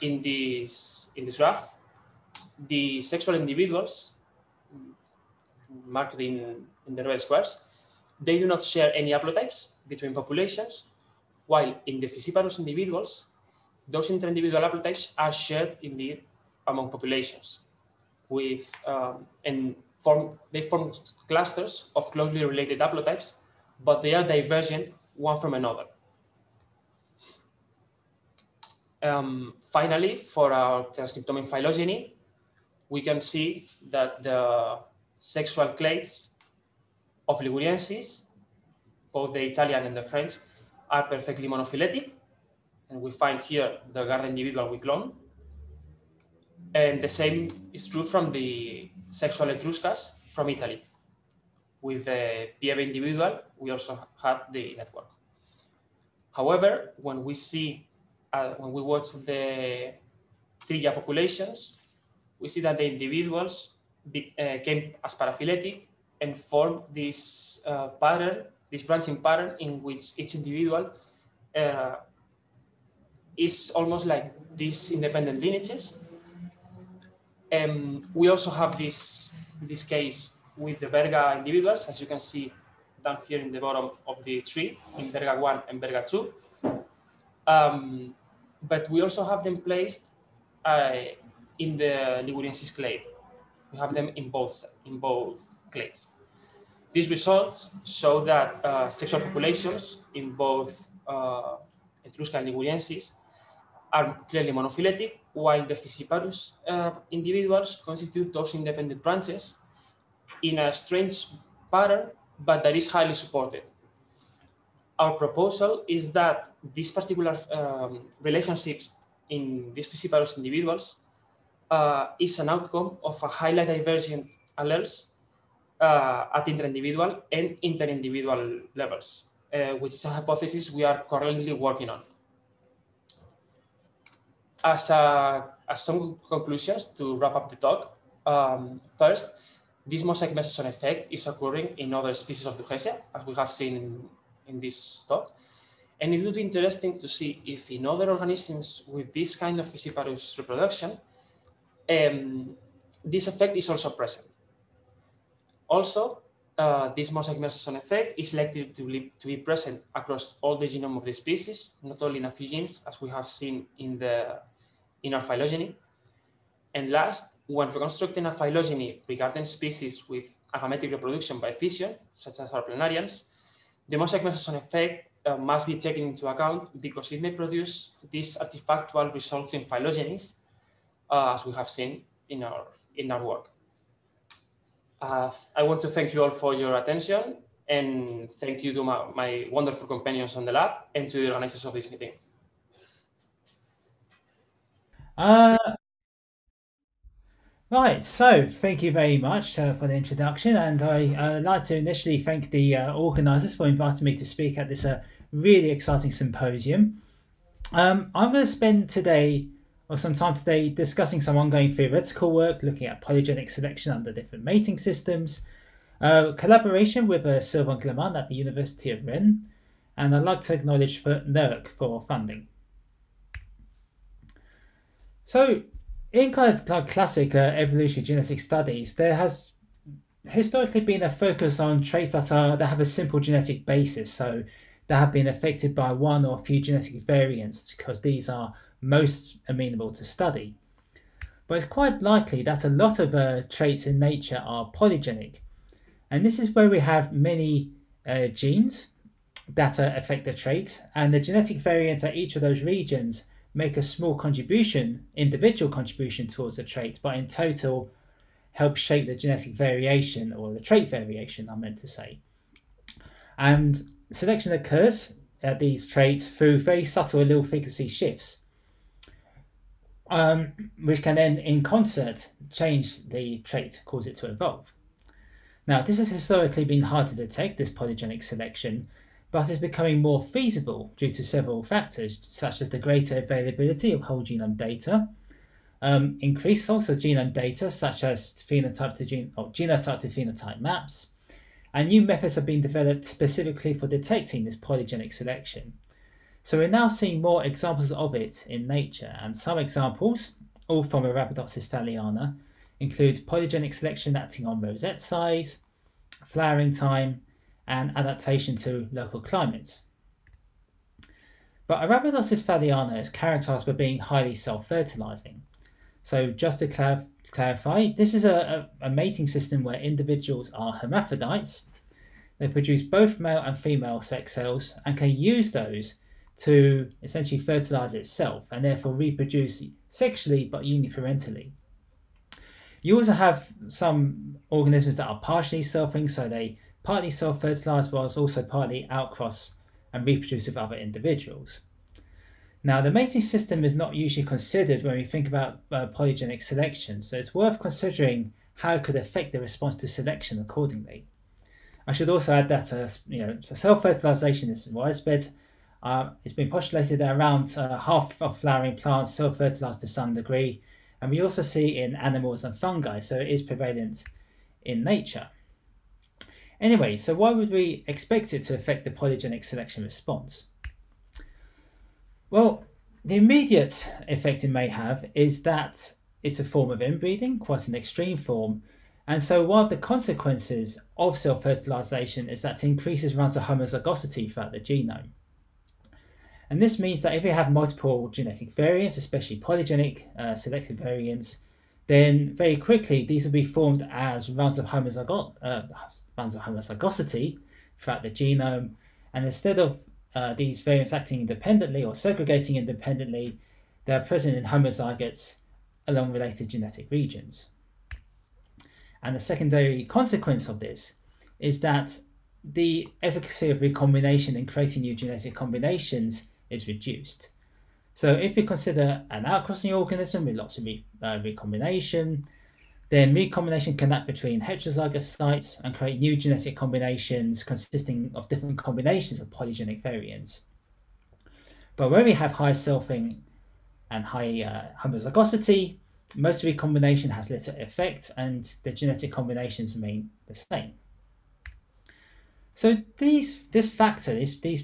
in this graph, the sexual individuals marked in the red squares, they do not share any haplotypes between populations, while in the fissiparous individuals, those inter-individual haplotypes are shared indeed among populations, with and they form clusters of closely related haplotypes, but they are divergent one from another. Finally, for our transcriptomic phylogeny, we can see that the sexual clades of Liguriensis, both the Italian and the French, are perfectly monophyletic. And we find here the Garda individual we clone. And the same is true from the sexual Etruscas from Italy. With the Pieve individual, we also had the network. However, when we watch the Trilla populations, we see that the individuals came as paraphyletic and formed this pattern, this branching pattern in which each individual is almost like these independent lineages. We also have this case with the Berga individuals, as you can see down here in the bottom of the tree, in Berga 1 and Berga 2. But we also have them placed in the Liguriensis clade. We have them in both clades. These results show that sexual populations in both Etruscan and Liguriensis are clearly monophyletic, while the fissiparous individuals constitute those independent branches in a strange pattern, but that is highly supported. Our proposal is that these particular relationships in these fissiparous individuals is an outcome of a highly divergent alleles at inter-individual and inter-individual levels, which is a hypothesis we are currently working on. As some conclusions to wrap up the talk, first, this mosaic mechanism effect is occurring in other species of Duchesia, as we have seen in this talk. And it would be interesting to see if in other organisms with this kind of fissiparous reproduction, this effect is also present. Also, this mosaic mechanism effect is likely to be present across all the genome of the species, not only in a few genes, as we have seen in our phylogeny. And last, when reconstructing a phylogeny regarding species with agametic reproduction by fission, such as our planarians, the mosaic mechanism effect must be taken into account because it may produce these artifactual results in phylogenies, as we have seen in our work. I want to thank you all for your attention, and thank you to my wonderful companions on the lab and to the organizers of this meeting. Right, so thank you very much for the introduction, and I'd like to initially thank the organisers for inviting me to speak at this really exciting symposium. I'm going to spend some time today discussing some ongoing theoretical work looking at polygenic selection under different mating systems, collaboration with Sylvain Clement at the University of Rennes, and I'd like to acknowledge NERC for funding. So, in kind of classic evolutionary genetic studies, there has historically been a focus on traits that have a simple genetic basis, so that have been affected by one or a few genetic variants, because these are most amenable to study. But it's quite likely that a lot of traits in nature are polygenic, and this is where we have many genes that affect the trait, and the genetic variants at each of those regions make a small individual contribution towards the trait, but in total help shape the genetic variation, or the trait variation, I meant to say. And selection occurs at these traits through very subtle allele frequency shifts, which can then in concert change the trait, cause it to evolve. Now, this has historically been hard to detect, this polygenic selection, but is becoming more feasible due to several factors, such as the greater availability of whole genome data, increased source of genome data, such as genotype to phenotype maps, and new methods have been developed specifically for detecting this polygenic selection. So we're now seeing more examples of it in nature, and some examples, all from Arabidopsis thaliana, include polygenic selection acting on rosette size, flowering time, and adaptation to local climates. But Arabidopsis thaliana is characterized by being highly self-fertilizing. So just to clarify, this is a mating system where individuals are hermaphrodites. They produce both male and female sex cells and can use those to essentially fertilize itself and therefore reproduce sexually but uniparentally. You also have some organisms that are partially selfing, so they partly self-fertilize whilst also partly outcross and reproduce with other individuals. Now, the mating system is not usually considered when we think about polygenic selection, so it's worth considering how it could affect the response to selection accordingly. I should also add that self-fertilization is widespread. It's been postulated that around half of flowering plants self-fertilize to some degree, and we also see in animals and fungi, so it is prevalent in nature. Anyway, so why would we expect it to affect the polygenic selection response? Well, the immediate effect it may have is that it's a form of inbreeding, quite an extreme form, and so one of the consequences of self-fertilization is that it increases runs of homozygosity throughout the genome. And this means that if you have multiple genetic variants, especially polygenic selective variants, then very quickly these will be formed as runs of homozygosity throughout the genome, and instead of these variants acting independently or segregating independently, they are present in homozygotes along related genetic regions. And the secondary consequence of this is that the efficacy of recombination in creating new genetic combinations is reduced. So if we consider an outcrossing organism with lots of recombination, then recombination can act between heterozygous sites and create new genetic combinations consisting of different combinations of polygenic variants. But where we have high selfing and high homozygosity, most recombination has little effect and the genetic combinations remain the same. So these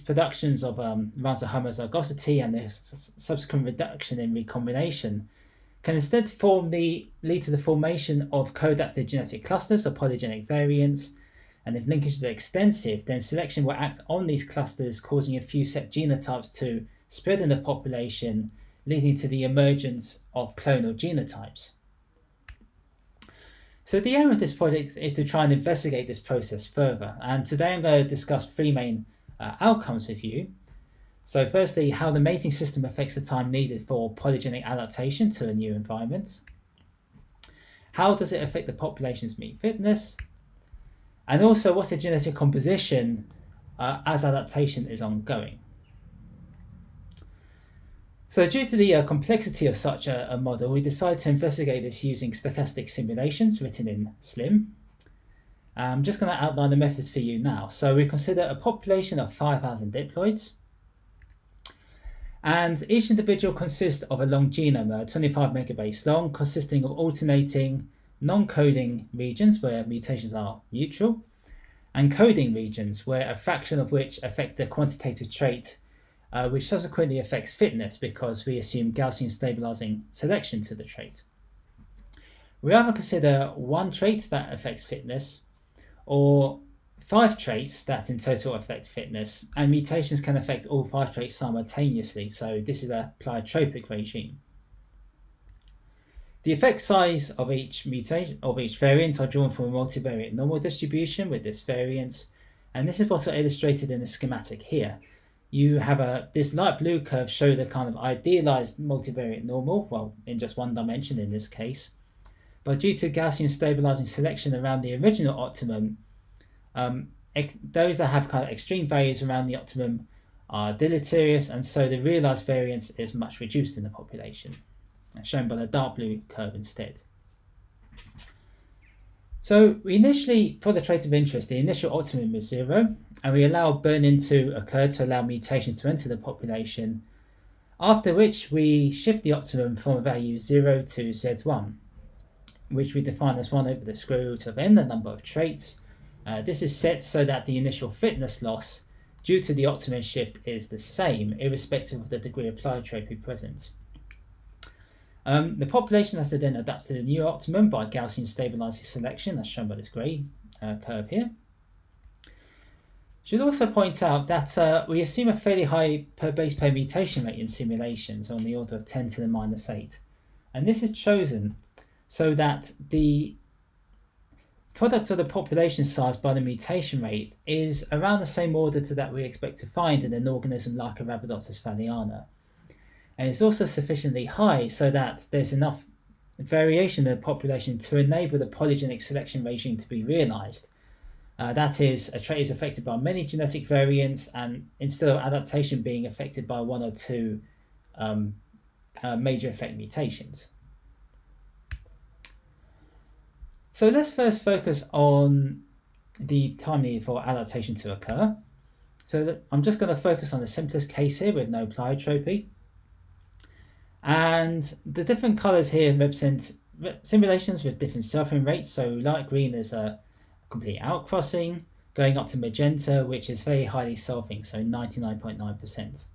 productions of runs of homozygosity and the subsequent reduction in recombination can instead lead to the formation of co-adapted genetic clusters of polygenic variants, and if linkage is extensive, then selection will act on these clusters, causing a few set genotypes to spread in the population, leading to the emergence of clonal genotypes. So the aim of this project is to try and investigate this process further, and today I'm going to discuss three main outcomes with you. So firstly, how the mating system affects the time needed for polygenic adaptation to a new environment. How does it affect the population's meat fitness? And also, what's the genetic composition as adaptation is ongoing? So due to the complexity of such a model, we decided to investigate this using stochastic simulations written in SLIM. I'm just going to outline the methods for you now. So we consider a population of 5,000 diploids. And each individual consists of a long genome, 25 megabase long, consisting of alternating non-coding regions where mutations are neutral, and coding regions where a fraction of which affect the quantitative trait, which subsequently affects fitness because we assume Gaussian stabilizing selection to the trait. We either consider one trait that affects fitness or 5 traits that in total affect fitness, and mutations can affect all 5 traits simultaneously, so this is a pleiotropic regime. The effect size of each mutation of each variant are drawn from a multivariate normal distribution with this variance, and this is what's illustrated in the schematic here. You have this light blue curve show the kind of idealized multivariate normal, well, in just one dimension in this case. But due to Gaussian stabilizing selection around the original optimum, those that have kind of extreme values around the optimum are deleterious, and so the realized variance is much reduced in the population, shown by the dark blue curve instead. So we initially, for the trait of interest, the initial optimum is 0, and we allow Böhne to occur to allow mutations to enter the population, after which we shift the optimum from a value 0 to Z1, which we define as 1 over the square root of n, the number of traits. This is set so that the initial fitness loss due to the optimum shift is the same, irrespective of the degree of pleiotropy present. The population has to then adapt to the new optimum by Gaussian stabilizing selection, as shown by this grey curve here. Should also point out that we assume a fairly high per base pair mutation rate in simulations, on the order of 10 to the minus 8. And this is chosen so that the product of the population size by the mutation rate is around the same order to that we expect to find in an organism like Arabidopsis thaliana. And it's also sufficiently high so that there's enough variation in the population to enable the polygenic selection regime to be realized. That is, a trait is affected by many genetic variants, and instead of adaptation being affected by 1 or 2 major effect mutations. So let's first focus on the time needed for adaptation to occur. So I'm just going to focus on the simplest case here with no pleiotropy. And the different colors here represent simulations with different selfing rates. So light green is a complete outcrossing, going up to magenta, which is very highly selfing, so 99.9%.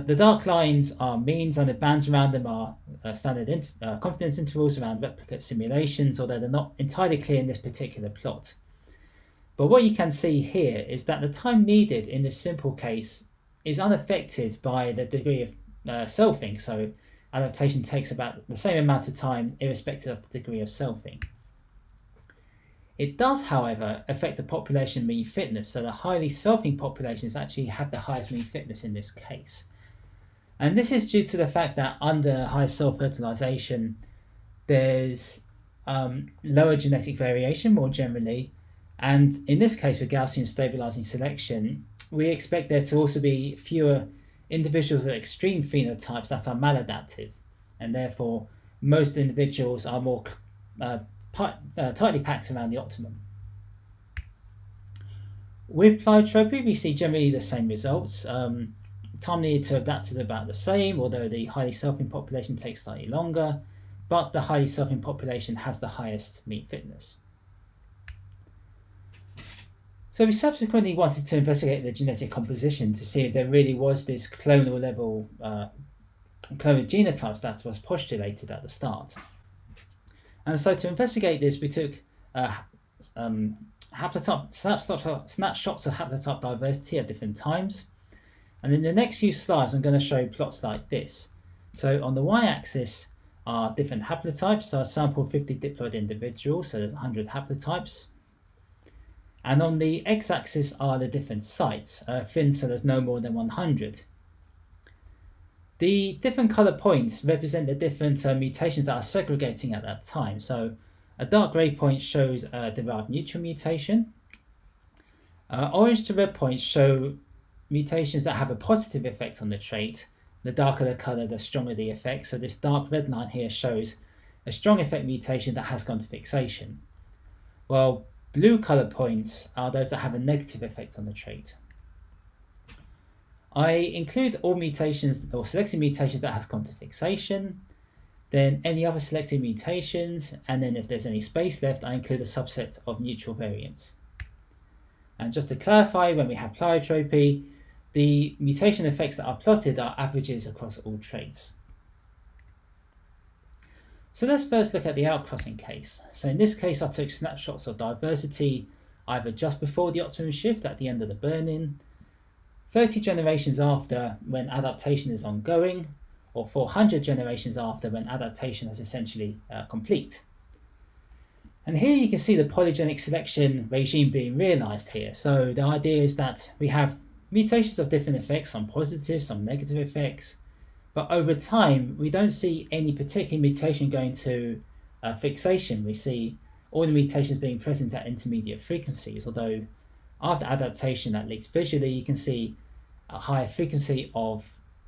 The dark lines are means, and the bands around them are standard confidence intervals around replicate simulations, although they're not entirely clear in this particular plot. But what you can see here is that the time needed in this simple case is unaffected by the degree of selfing, so adaptation takes about the same amount of time irrespective of the degree of selfing. It does, however, affect the population mean fitness, so the highly selfing populations actually have the highest mean fitness in this case. And this is due to the fact that under high self-fertilisation, there's lower genetic variation more generally, and in this case with Gaussian stabilising selection, we expect there to also be fewer individuals with extreme phenotypes that are maladaptive, and therefore most individuals are more tightly packed around the optimum. With pleiotropy, we see generally the same results. Time needed to adapt is about the same, although the highly selfing population takes slightly longer, but the highly selfing population has the highest mean fitness. So we subsequently wanted to investigate the genetic composition to see if there really was this clonal level clonal genotypes that was postulated at the start. And so to investigate this, we took snapshots of haplotype diversity at different times. And in the next few slides, I'm going to show plots like this. So on the y-axis, are different haplotypes. So I sampled 50 diploid individuals, so there's 100 haplotypes. And on the x-axis are the different sites, thin, so there's no more than 100. The different color points represent the different mutations that are segregating at that time. So a dark gray point shows a derived neutral mutation. Orange to red points show mutations that have a positive effect on the trait. The darker the color, the stronger the effect. So this dark red line here shows a strong effect mutation that has gone to fixation. While blue color points are those that have a negative effect on the trait. I include all mutations or selected mutations that has gone to fixation, then any other selected mutations, and then if there's any space left, I include a subset of neutral variants. And just to clarify, when we have pleiotropy, the mutation effects that are plotted are averages across all traits. So let's first look at the outcrossing case. So in this case, I took snapshots of diversity either just before the optimum shift at the end of the burn-in, 30 generations after when adaptation is ongoing, or 400 generations after when adaptation is essentially complete. And here you can see the polygenic selection regime being realized here. So the idea is that we have mutations of different effects, some positive, some negative effects, but over time we don't see any particular mutation going to fixation. We see all the mutations being present at intermediate frequencies, although after adaptation, at least visually, you can see a higher frequency of,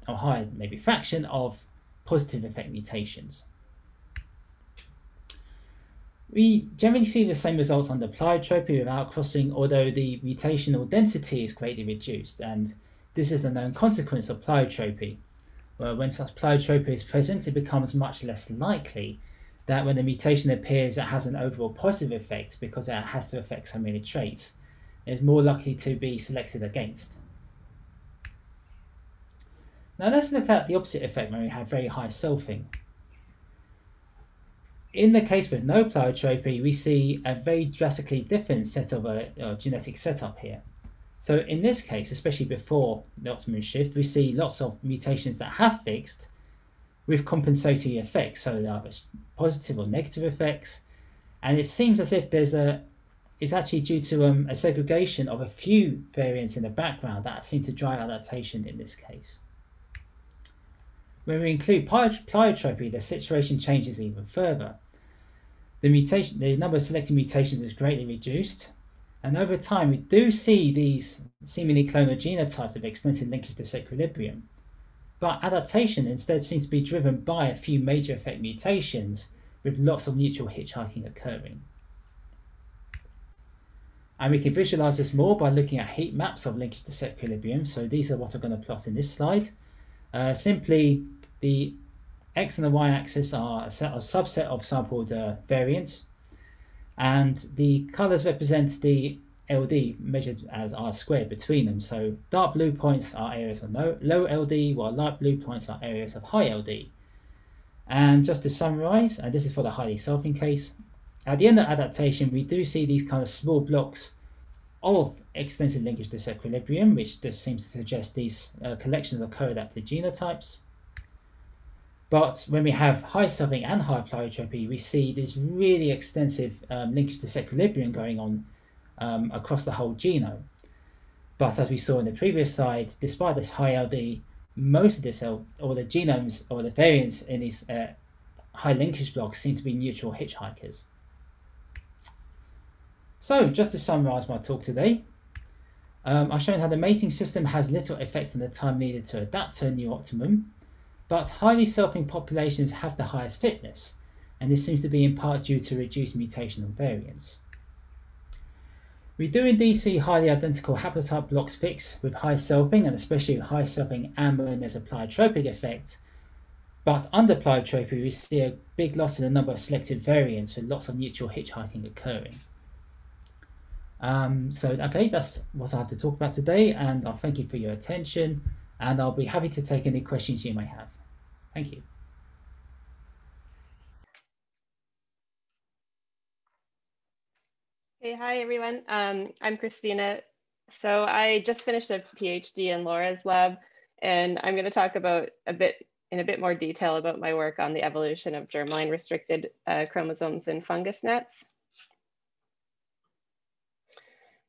or higher maybe fraction of positive effect mutations. We generally see the same results under pleiotropy with outcrossing, although the mutational density is greatly reduced, and this is a known consequence of pleiotropy. Where when such pleiotropy is present, it becomes much less likely that when a mutation appears, it has an overall positive effect because it has to affect so many traits. It is more likely to be selected against. Now let's look at the opposite effect when we have very high selfing. In the case with no pleiotropy, we see a very drastically different set of genetic setup here. So in this case, especially before the optimum shift, we see lots of mutations that have fixed with compensatory effects. So there are positive or negative effects. And it seems as if it's actually due to a segregation of a few variants in the background that seem to drive adaptation in this case. When we include pleiotropy, the situation changes even further. The number of selected mutations is greatly reduced, and over time we do see these seemingly clonal genotypes of extensive linkage disequilibrium. But adaptation instead seems to be driven by a few major effect mutations with lots of neutral hitchhiking occurring. And we can visualize this more by looking at heat maps of linkage disequilibrium. So these are what I'm going to plot in this slide. Simply, the X and the Y axis are a subset of sampled variants, and the colors represent the LD measured as R squared between them. So dark blue points are areas of low LD, while light blue points are areas of high LD. And just to summarize, and this is for the highly selfing case, at the end of adaptation, we do see these kind of small blocks of extensive linkage disequilibrium, which just seems to suggest these collections of co-adapted genotypes. But when we have high selfing and high pleiotropy, we see this really extensive linkage disequilibrium going on across the whole genome. But as we saw in the previous slide, despite this high LD, most of this, or the genomes or the variants in these high linkage blocks seem to be neutral hitchhikers. So, just to summarize my talk today, I've shown how the mating system has little effect on the time needed to adapt to a new optimum, but highly selfing populations have the highest fitness, and this seems to be in part due to reduced mutational variance. We do indeed see highly identical haplotype blocks fix with high selfing, and especially with high selfing and when there's a pleiotropic effect, but under pleiotropy we see a big loss in the number of selected variants with lots of neutral hitchhiking occurring. Okay, that's what I have to talk about today, and I'll thank you for your attention, and I'll be happy to take any questions you may have. Thank you. Hey, hi everyone. I'm Christina. So I just finished a PhD in Laura's lab, and I'm going to talk about a bit in a bit more detail about my work on the evolution of germline restricted chromosomes in fungus gnats.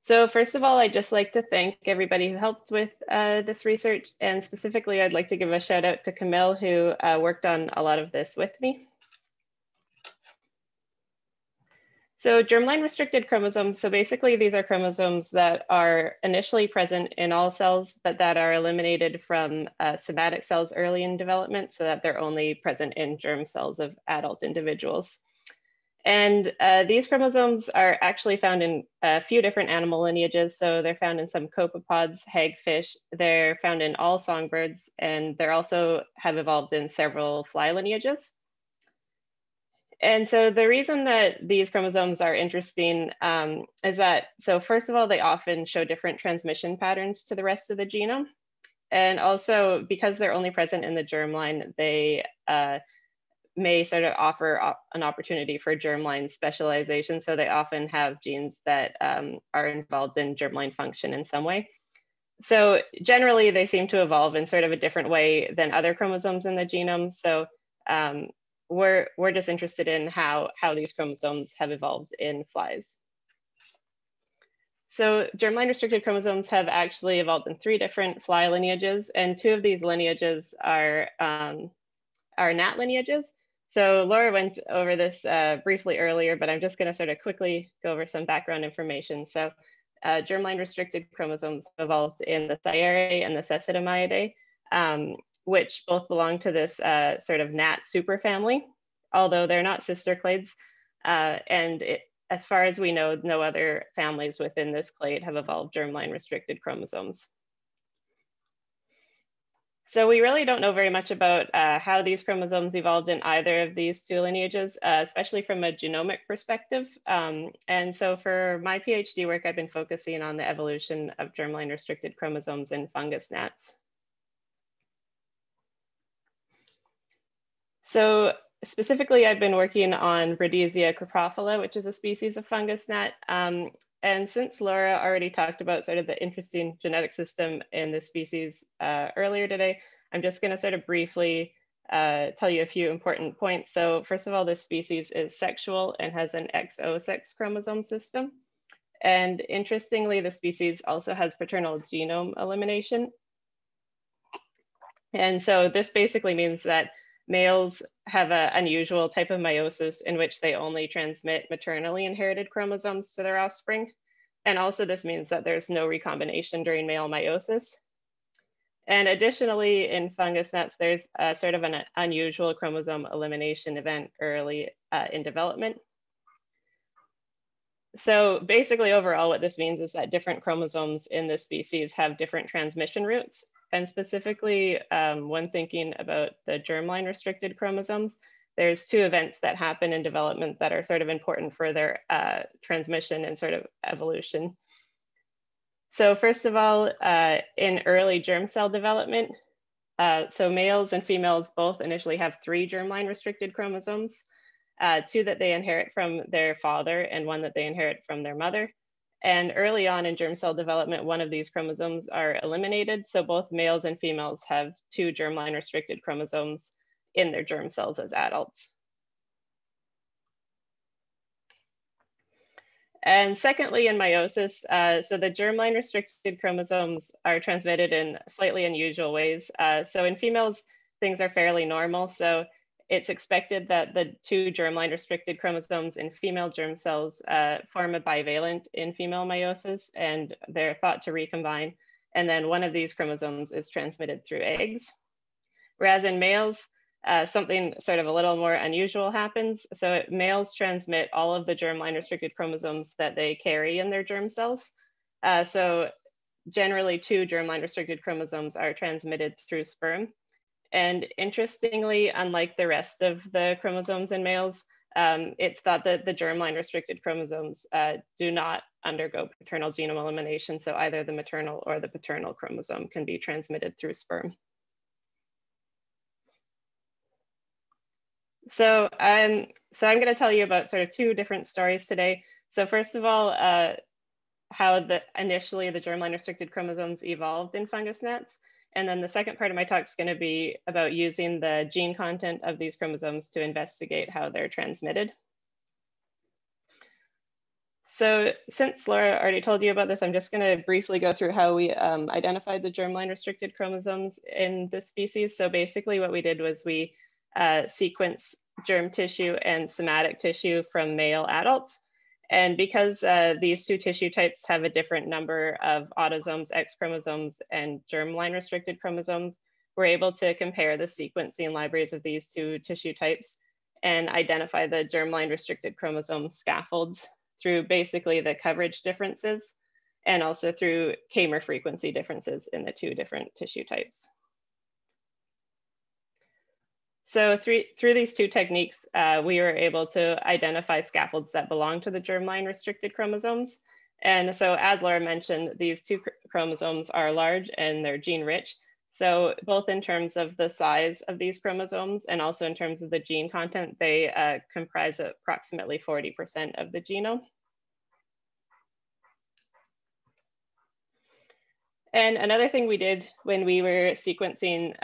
So first of all, I'd just like to thank everybody who helped with this research, and specifically, I'd like to give a shout out to Kamil, who worked on a lot of this with me. So germline restricted chromosomes, so basically these are chromosomes that are initially present in all cells, but that are eliminated from somatic cells early in development so that they're only present in germ cells of adult individuals. And these chromosomes are actually found in a few different animal lineages. So they're found in some copepods, hagfish, they're found in all songbirds, and they're also have evolved in several fly lineages. And so the reason that these chromosomes are interesting is that, so first of all, they often show different transmission patterns to the rest of the genome. And also because they're only present in the germline, they may sort of offer an opportunity for germline specialization. So they often have genes that are involved in germline function in some way. So generally they seem to evolve in sort of a different way than other chromosomes in the genome. So we're just interested in how these chromosomes have evolved in flies. So germline restricted chromosomes have actually evolved in 3 different fly lineages, and 2 of these lineages are gnat lineages. So Laura went over this briefly earlier, but I'm just going to sort of quickly go over some background information. So germline restricted chromosomes evolved in the Sciarae and the Cecidomyidae, which both belong to this sort of gnat superfamily, although they're not sister clades. As far as we know, no other families within this clade have evolved germline restricted chromosomes. So we really don't know very much about how these chromosomes evolved in either of these 2 lineages, especially from a genomic perspective. And so for my PhD work, I've been focusing on the evolution of germline restricted chromosomes in fungus gnats. So specifically, I've been working on Rhodesia coprophila, which is a species of fungus gnat. And since Laura already talked about sort of the interesting genetic system in this species earlier today, I'm just going to sort of briefly tell you a few important points. So first of all, this species is sexual and has an XO sex chromosome system. And interestingly, the species also has paternal genome elimination. And so this basically means that males have an unusual type of meiosis in which they only transmit maternally inherited chromosomes to their offspring. And also this means that there's no recombination during male meiosis. And additionally, in fungus gnats, there's sort of an unusual chromosome elimination event early in development. So basically overall, what this means is that different chromosomes in this species have different transmission routes. And specifically, when thinking about the germline restricted chromosomes, there's 2 events that happen in development that are sort of important for their transmission and sort of evolution. So first of all, in early germ cell development, so males and females both initially have 3 germline restricted chromosomes, 2 that they inherit from their father and 1 that they inherit from their mother. And early on in germ cell development, 1 of these chromosomes are eliminated. So both males and females have 2 germline restricted chromosomes in their germ cells as adults. And secondly, in meiosis, so the germline restricted chromosomes are transmitted in slightly unusual ways. So in females, things are fairly normal. So it's expected that the 2 germline restricted chromosomes in female germ cells form a bivalent in female meiosis, and they're thought to recombine. And then 1 of these chromosomes is transmitted through eggs. Whereas in males, something sort of a little more unusual happens. So males transmit all of the germline restricted chromosomes that they carry in their germ cells. So generally 2 germline restricted chromosomes are transmitted through sperm. And interestingly, unlike the rest of the chromosomes in males, it's thought that the germline restricted chromosomes do not undergo paternal genome elimination. So either the maternal or the paternal chromosome can be transmitted through sperm. So I'm going to tell you about sort of 2 different stories today. So first of all, how initially the germline restricted chromosomes evolved in fungus gnats. And then the second part of my talk is going to be about using the gene content of these chromosomes to investigate how they're transmitted. So since Laura already told you about this, I'm just going to briefly go through how we identified the germline restricted chromosomes in this species. So basically what we did was we sequenced germ tissue and somatic tissue from male adults. And because these two tissue types have a different number of autosomes, X chromosomes, and germline restricted chromosomes, we're able to compare the sequencing libraries of these two tissue types and identify the germline restricted chromosome scaffolds through basically the coverage differences and also through Kamer frequency differences in the two different tissue types. So through these two techniques, we were able to identify scaffolds that belong to the germline restricted chromosomes. And so as Laura mentioned, these two chromosomes are large and they're gene rich. So both in terms of the size of these chromosomes and also in terms of the gene content, they comprise approximately 40% of the genome. And another thing we did when we were sequencing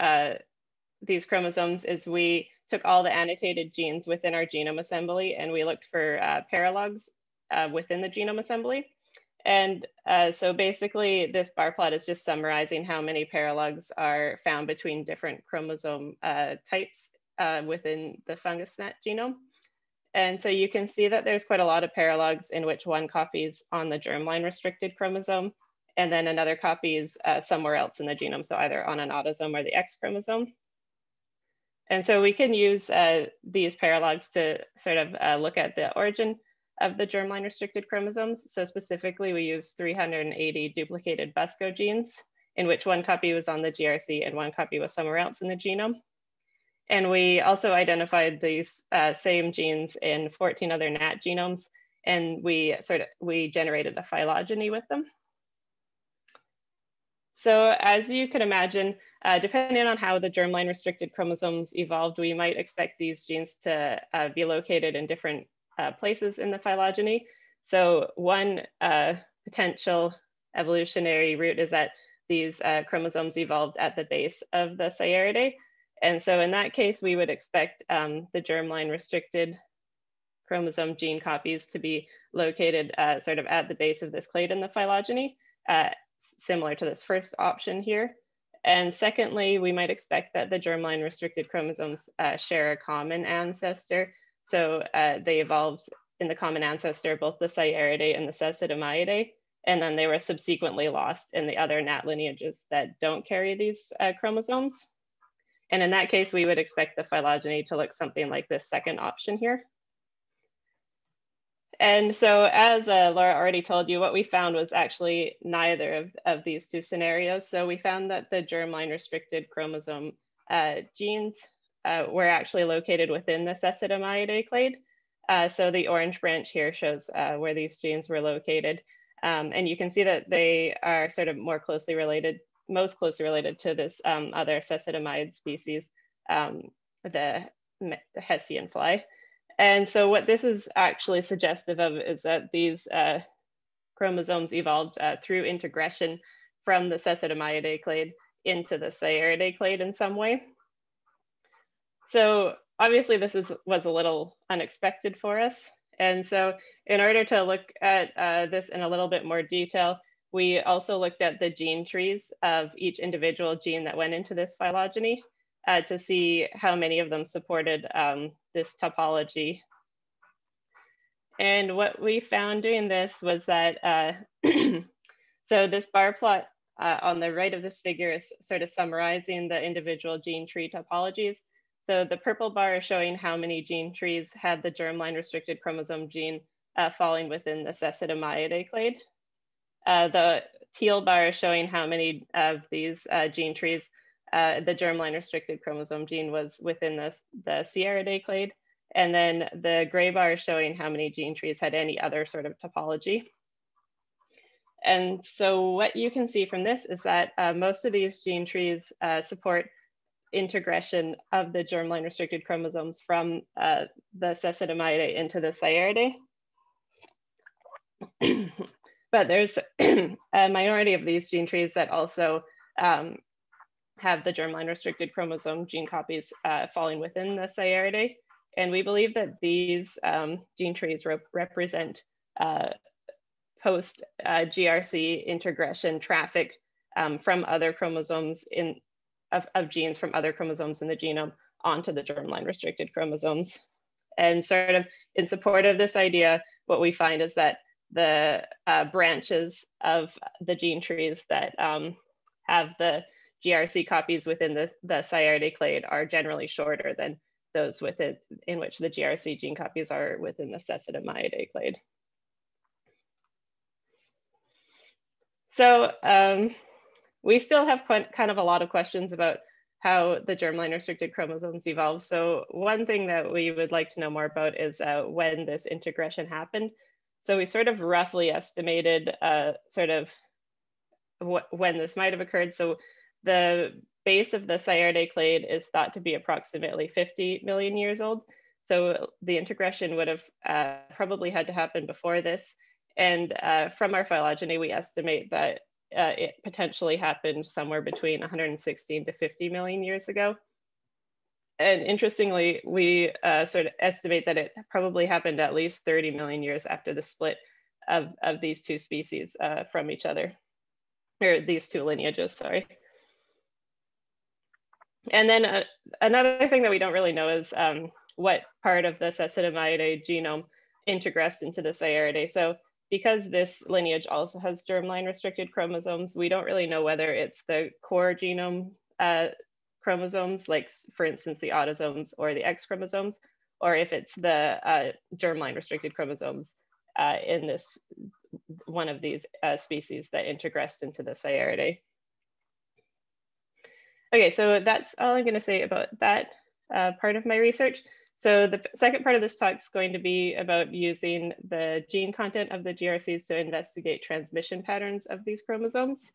these chromosomes is we took all the annotated genes within our genome assembly and we looked for paralogs within the genome assembly. And so basically this bar plot is just summarizing how many paralogs are found between different chromosome types within the fungus gnat genome. And so you can see that there's quite a lot of paralogs in which one copy is on the germline restricted chromosome and then another copy is somewhere else in the genome, so either on an autosome or the X chromosome. And so we can use these paralogs to sort of look at the origin of the germline restricted chromosomes. So specifically, we use 380 duplicated BUSCO genes, in which one copy was on the GRC and one copy was somewhere else in the genome. And we also identified these same genes in 14 other gnat genomes, and we generated a phylogeny with them. So as you can imagine, depending on how the germline restricted chromosomes evolved, we might expect these genes to be located in different places in the phylogeny. So one potential evolutionary route is that these chromosomes evolved at the base of the Sciaridae. And so in that case, we would expect the germline restricted chromosome gene copies to be located sort of at the base of this clade in the phylogeny, similar to this first option here. And secondly, we might expect that the germline restricted chromosomes share a common ancestor. So they evolved in the common ancestor, both the Sciaridae and the Cecidomyidae, and then they were subsequently lost in the other gnat lineages that don't carry these chromosomes. And in that case, we would expect the phylogeny to look something like this second option here. And so as Laura already told you, what we found was actually neither of these two scenarios. So we found that the germline restricted chromosome genes were actually located within the Cecidomyidae clade. So the orange branch here shows where these genes were located. And you can see that they are sort of more closely related, most closely related to this other Cecidomyid species, the Hessian fly. And so what this is actually suggestive of is that these chromosomes evolved through integration from the Cecidomyidae clade into the Sciaridae clade in some way. So obviously this was a little unexpected for us. And so in order to look at this in a little bit more detail, we also looked at the gene trees of each individual gene that went into this phylogeny to see how many of them supported this topology. And what we found doing this was that, so this bar plot on the right of this figure is sort of summarizing the individual gene tree topologies. So the purple bar is showing how many gene trees had the germline restricted chromosome gene falling within the Cecidomyidae clade. The teal bar is showing how many of these gene trees the germline restricted chromosome gene was within the Sciaridae clade. And then the gray bar is showing how many gene trees had any other sort of topology. And so what you can see from this is that most of these gene trees support integration of the germline restricted chromosomes from the Cecidomyidae into the Sciaridae. But there's a minority of these gene trees that also have the germline restricted chromosome gene copies falling within the Saiaridae. And we believe that these gene trees represent post GRC integration traffic from other chromosomes of genes from other chromosomes in the genome onto the germline restricted chromosomes. And sort of in support of this idea, what we find is that the branches of the gene trees that have the GRC copies within the Saiaridae clade are generally shorter than those in which the GRC gene copies are within the Sessidemiidae clade. So we still have kind of a lot of questions about how the germline restricted chromosomes evolve. So one thing that we would like to know more about is when this integration happened. So we sort of roughly estimated sort of when this might have occurred. So the base of the Saiaridae clade is thought to be approximately 50 million years old. So the integration would have probably had to happen before this. And from our phylogeny, we estimate that it potentially happened somewhere between 116 to 50 million years ago. And interestingly, we sort of estimate that it probably happened at least 30 million years after the split of these two species from each other, or these two lineages, sorry. And then another thing that we don't really know is what part of the Sessidemiidae genome integressed into the Saiaridae. So because this lineage also has germline restricted chromosomes, we don't really know whether it's the core genome chromosomes, like for instance, the autosomes or the X chromosomes, or if it's the germline restricted chromosomes in this one of these species that integressed into the Saiaridae. Okay, so that's all I'm going to say about that part of my research. So the second part of this talk is going to be about using the gene content of the GRCs to investigate transmission patterns of these chromosomes.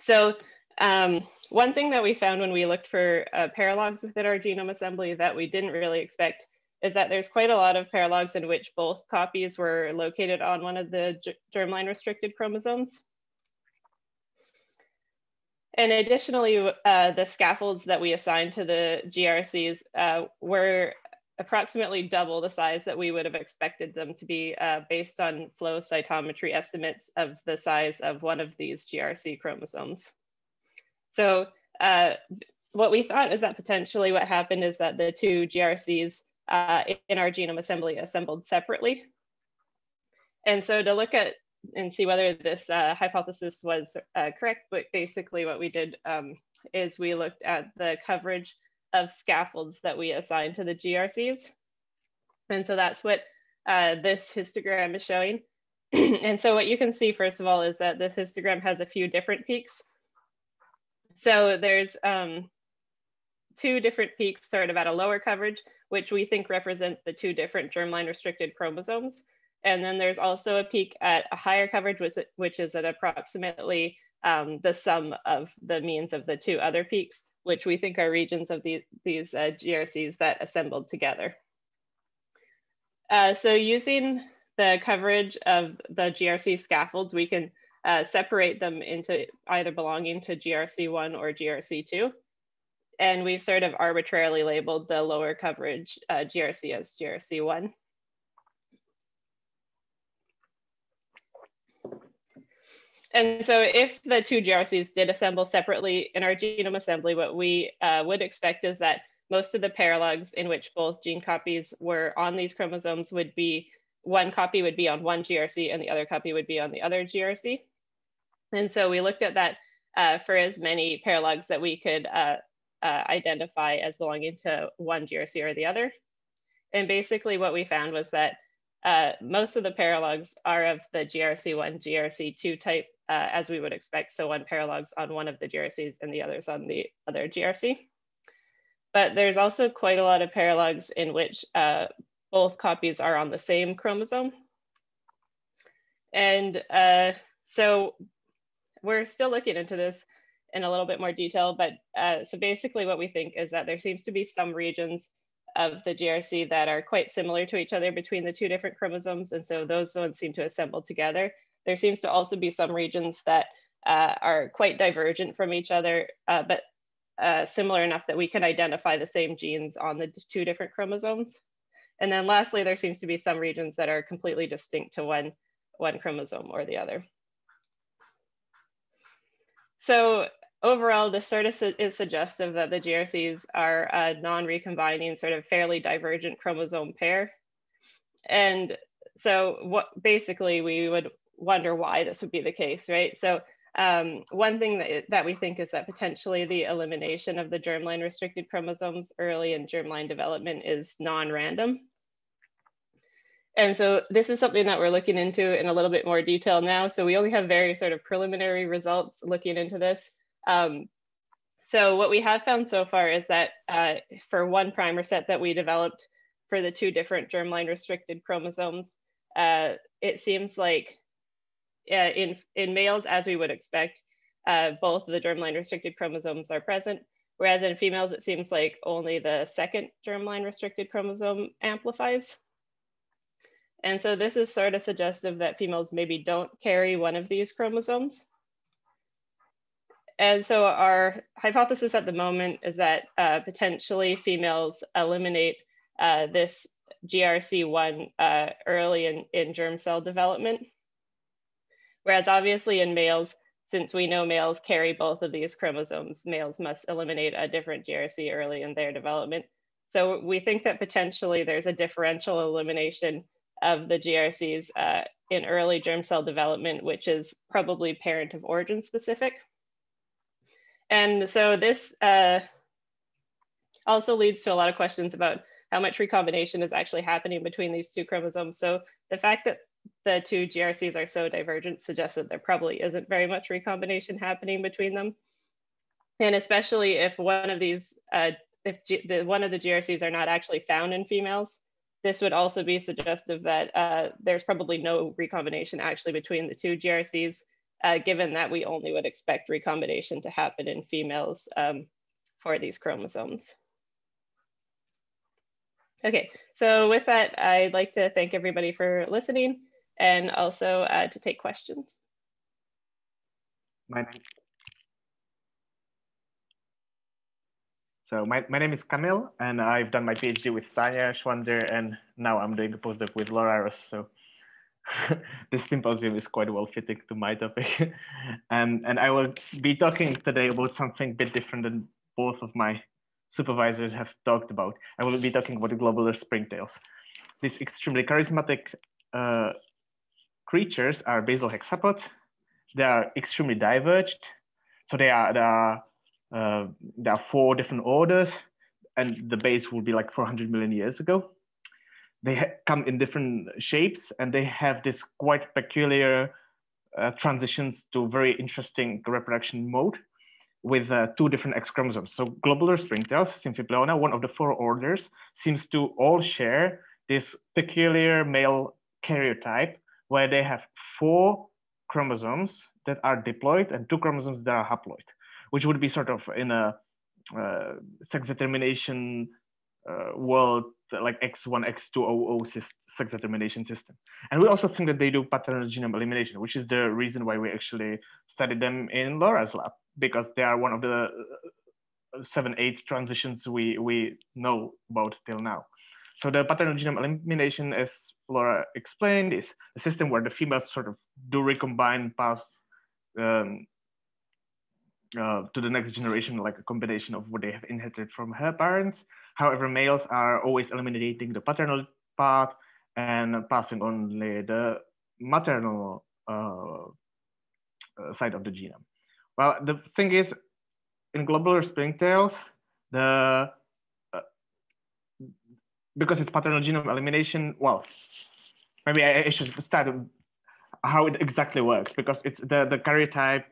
So one thing that we found when we looked for paralogs within our genome assembly that we didn't really expect is that there's quite a lot of paralogs in which both copies were located on one of the germline restricted chromosomes. And additionally, the scaffolds that we assigned to the GRCs were approximately double the size that we would have expected them to be based on flow cytometry estimates of the size of one of these GRC chromosomes. So what we thought is that potentially what happened is that the two GRCs in our genome assembly assembled separately. And so to look at and see whether this hypothesis was correct, but basically what we did is we looked at the coverage of scaffolds that we assigned to the GRCs. And so that's what this histogram is showing. And so what you can see, first of all, is that this histogram has a few different peaks. So there's two different peaks sort of at a lower coverage, which we think represent the two different germline restricted chromosomes. And then there's also a peak at a higher coverage, which is at approximately the sum of the means of the two other peaks, which we think are regions of these GRCs that assembled together. So using the coverage of the GRC scaffolds, we can separate them into either belonging to GRC1 or GRC2. And we've sort of arbitrarily labeled the lower coverage GRC as GRC1. And so if the two GRCs did assemble separately in our genome assembly, what we would expect is that most of the paralogs in which both gene copies were on these chromosomes would be, one copy would be on one GRC and the other copy would be on the other GRC. And so we looked at that for as many paralogs that we could identify as belonging to one GRC or the other. And basically what we found was that most of the paralogs are of the GRC1, GRC2 type, as we would expect. So one paralog's on one of the GRCs and the other's on the other GRC. But there's also quite a lot of paralogs in which both copies are on the same chromosome. And so we're still looking into this in a little bit more detail, but so basically what we think is that there seems to be some regions of the GRC that are quite similar to each other between the two different chromosomes. And so those ones seem to assemble together. There seems to also be some regions that are quite divergent from each other, but similar enough that we can identify the same genes on the two different chromosomes. And then lastly, there seems to be some regions that are completely distinct to one chromosome or the other. So overall, this sort of is suggestive that the GRCs are a non-recombining, sort of fairly divergent chromosome pair. And so what basically we would wonder why this would be the case, right? So one thing that we think is that potentially the elimination of the germline restricted chromosomes early in germline development is non-random. And so this is something that we're looking into in a little bit more detail now. So we only have very sort of preliminary results looking into this. So what we have found so far is that for one primer set that we developed for the two different germline restricted chromosomes, it seems like in males, as we would expect, both of the germline restricted chromosomes are present, whereas in females, it seems like only the second germline restricted chromosome amplifies. And so this is sort of suggestive that females maybe don't carry one of these chromosomes. And so our hypothesis at the moment is that potentially females eliminate this GRC1 early in germ cell development. Whereas obviously in males, since we know males carry both of these chromosomes, males must eliminate a different GRC early in their development. So we think that potentially there's a differential elimination of the GRCs in early germ cell development, which is probably parent of origin specific. And so this also leads to a lot of questions about how much recombination is actually happening between these two chromosomes. So the fact that the two GRCs are so divergent suggests that there probably isn't very much recombination happening between them. And especially if one of these, one of the GRCs are not actually found in females, this would also be suggestive that there's probably no recombination actually between the two GRCs, given that we only would expect recombination to happen in females for these chromosomes. Okay, so with that, I'd like to thank everybody for listening and also to take questions. My name is Kamil, and I've done my PhD with Tanya Schwander, and now I'm doing a postdoc with Organisers. So this symposium is quite well fitting to my topic. And I will be talking today about something a bit different than both of my supervisors have talked about. I will be talking about the globular springtails. These extremely charismatic creatures are basal hexapods. They are extremely diverged. So there are 4 different orders, and the base will be like 400 million years ago. They come in different shapes, and they have this quite peculiar transitions to very interesting reproduction mode with 2 different X chromosomes. So globular springtails, Symphipleona, one of the 4 orders, seems to all share this peculiar male karyotype where they have 4 chromosomes that are diploid and 2 chromosomes that are haploid, which would be sort of in a sex determination world, like X1, X2, sex determination system. And we also think that they do paternal genome elimination, which is the reason why we actually studied them in Laura's lab, because they are one of the 7-8 transitions we know about till now. So the paternal genome elimination, as Laura explained, is a system where the females sort of do recombine past to the next generation, like a combination of what they have inherited from her parents. However, males are always eliminating the paternal part and passing only the maternal side of the genome. Well, the thing is, in globular springtails, because it's paternal genome elimination, well, maybe I should start how it exactly works, because it's the karyotype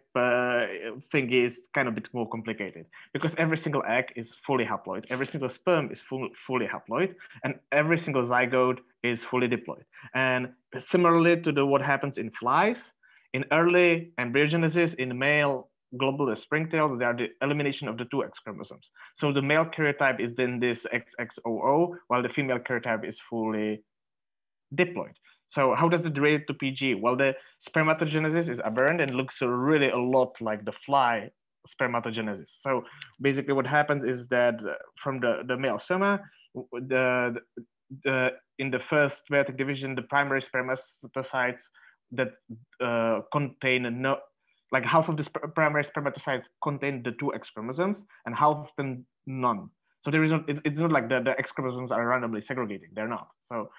thing is kind of a bit more complicated, because every single egg is fully haploid, every single sperm is fully haploid, and every single zygote is fully diploid. And similarly to what happens in flies, in early embryogenesis in male globular springtails, they are the elimination of the 2 X chromosomes. So the male karyotype is then this XXOO, while the female karyotype is fully diploid. So how does it relate to PGE? Well, the spermatogenesis is aberrant and looks really a lot like the fly spermatogenesis. So basically what happens is that from the male soma, in the first meiotic division, the primary spermatocytes that contain like half of the primary spermatocytes contain the 2 X chromosomes and half of them none. So there is not, it's not like the X chromosomes are randomly segregating, they're not. So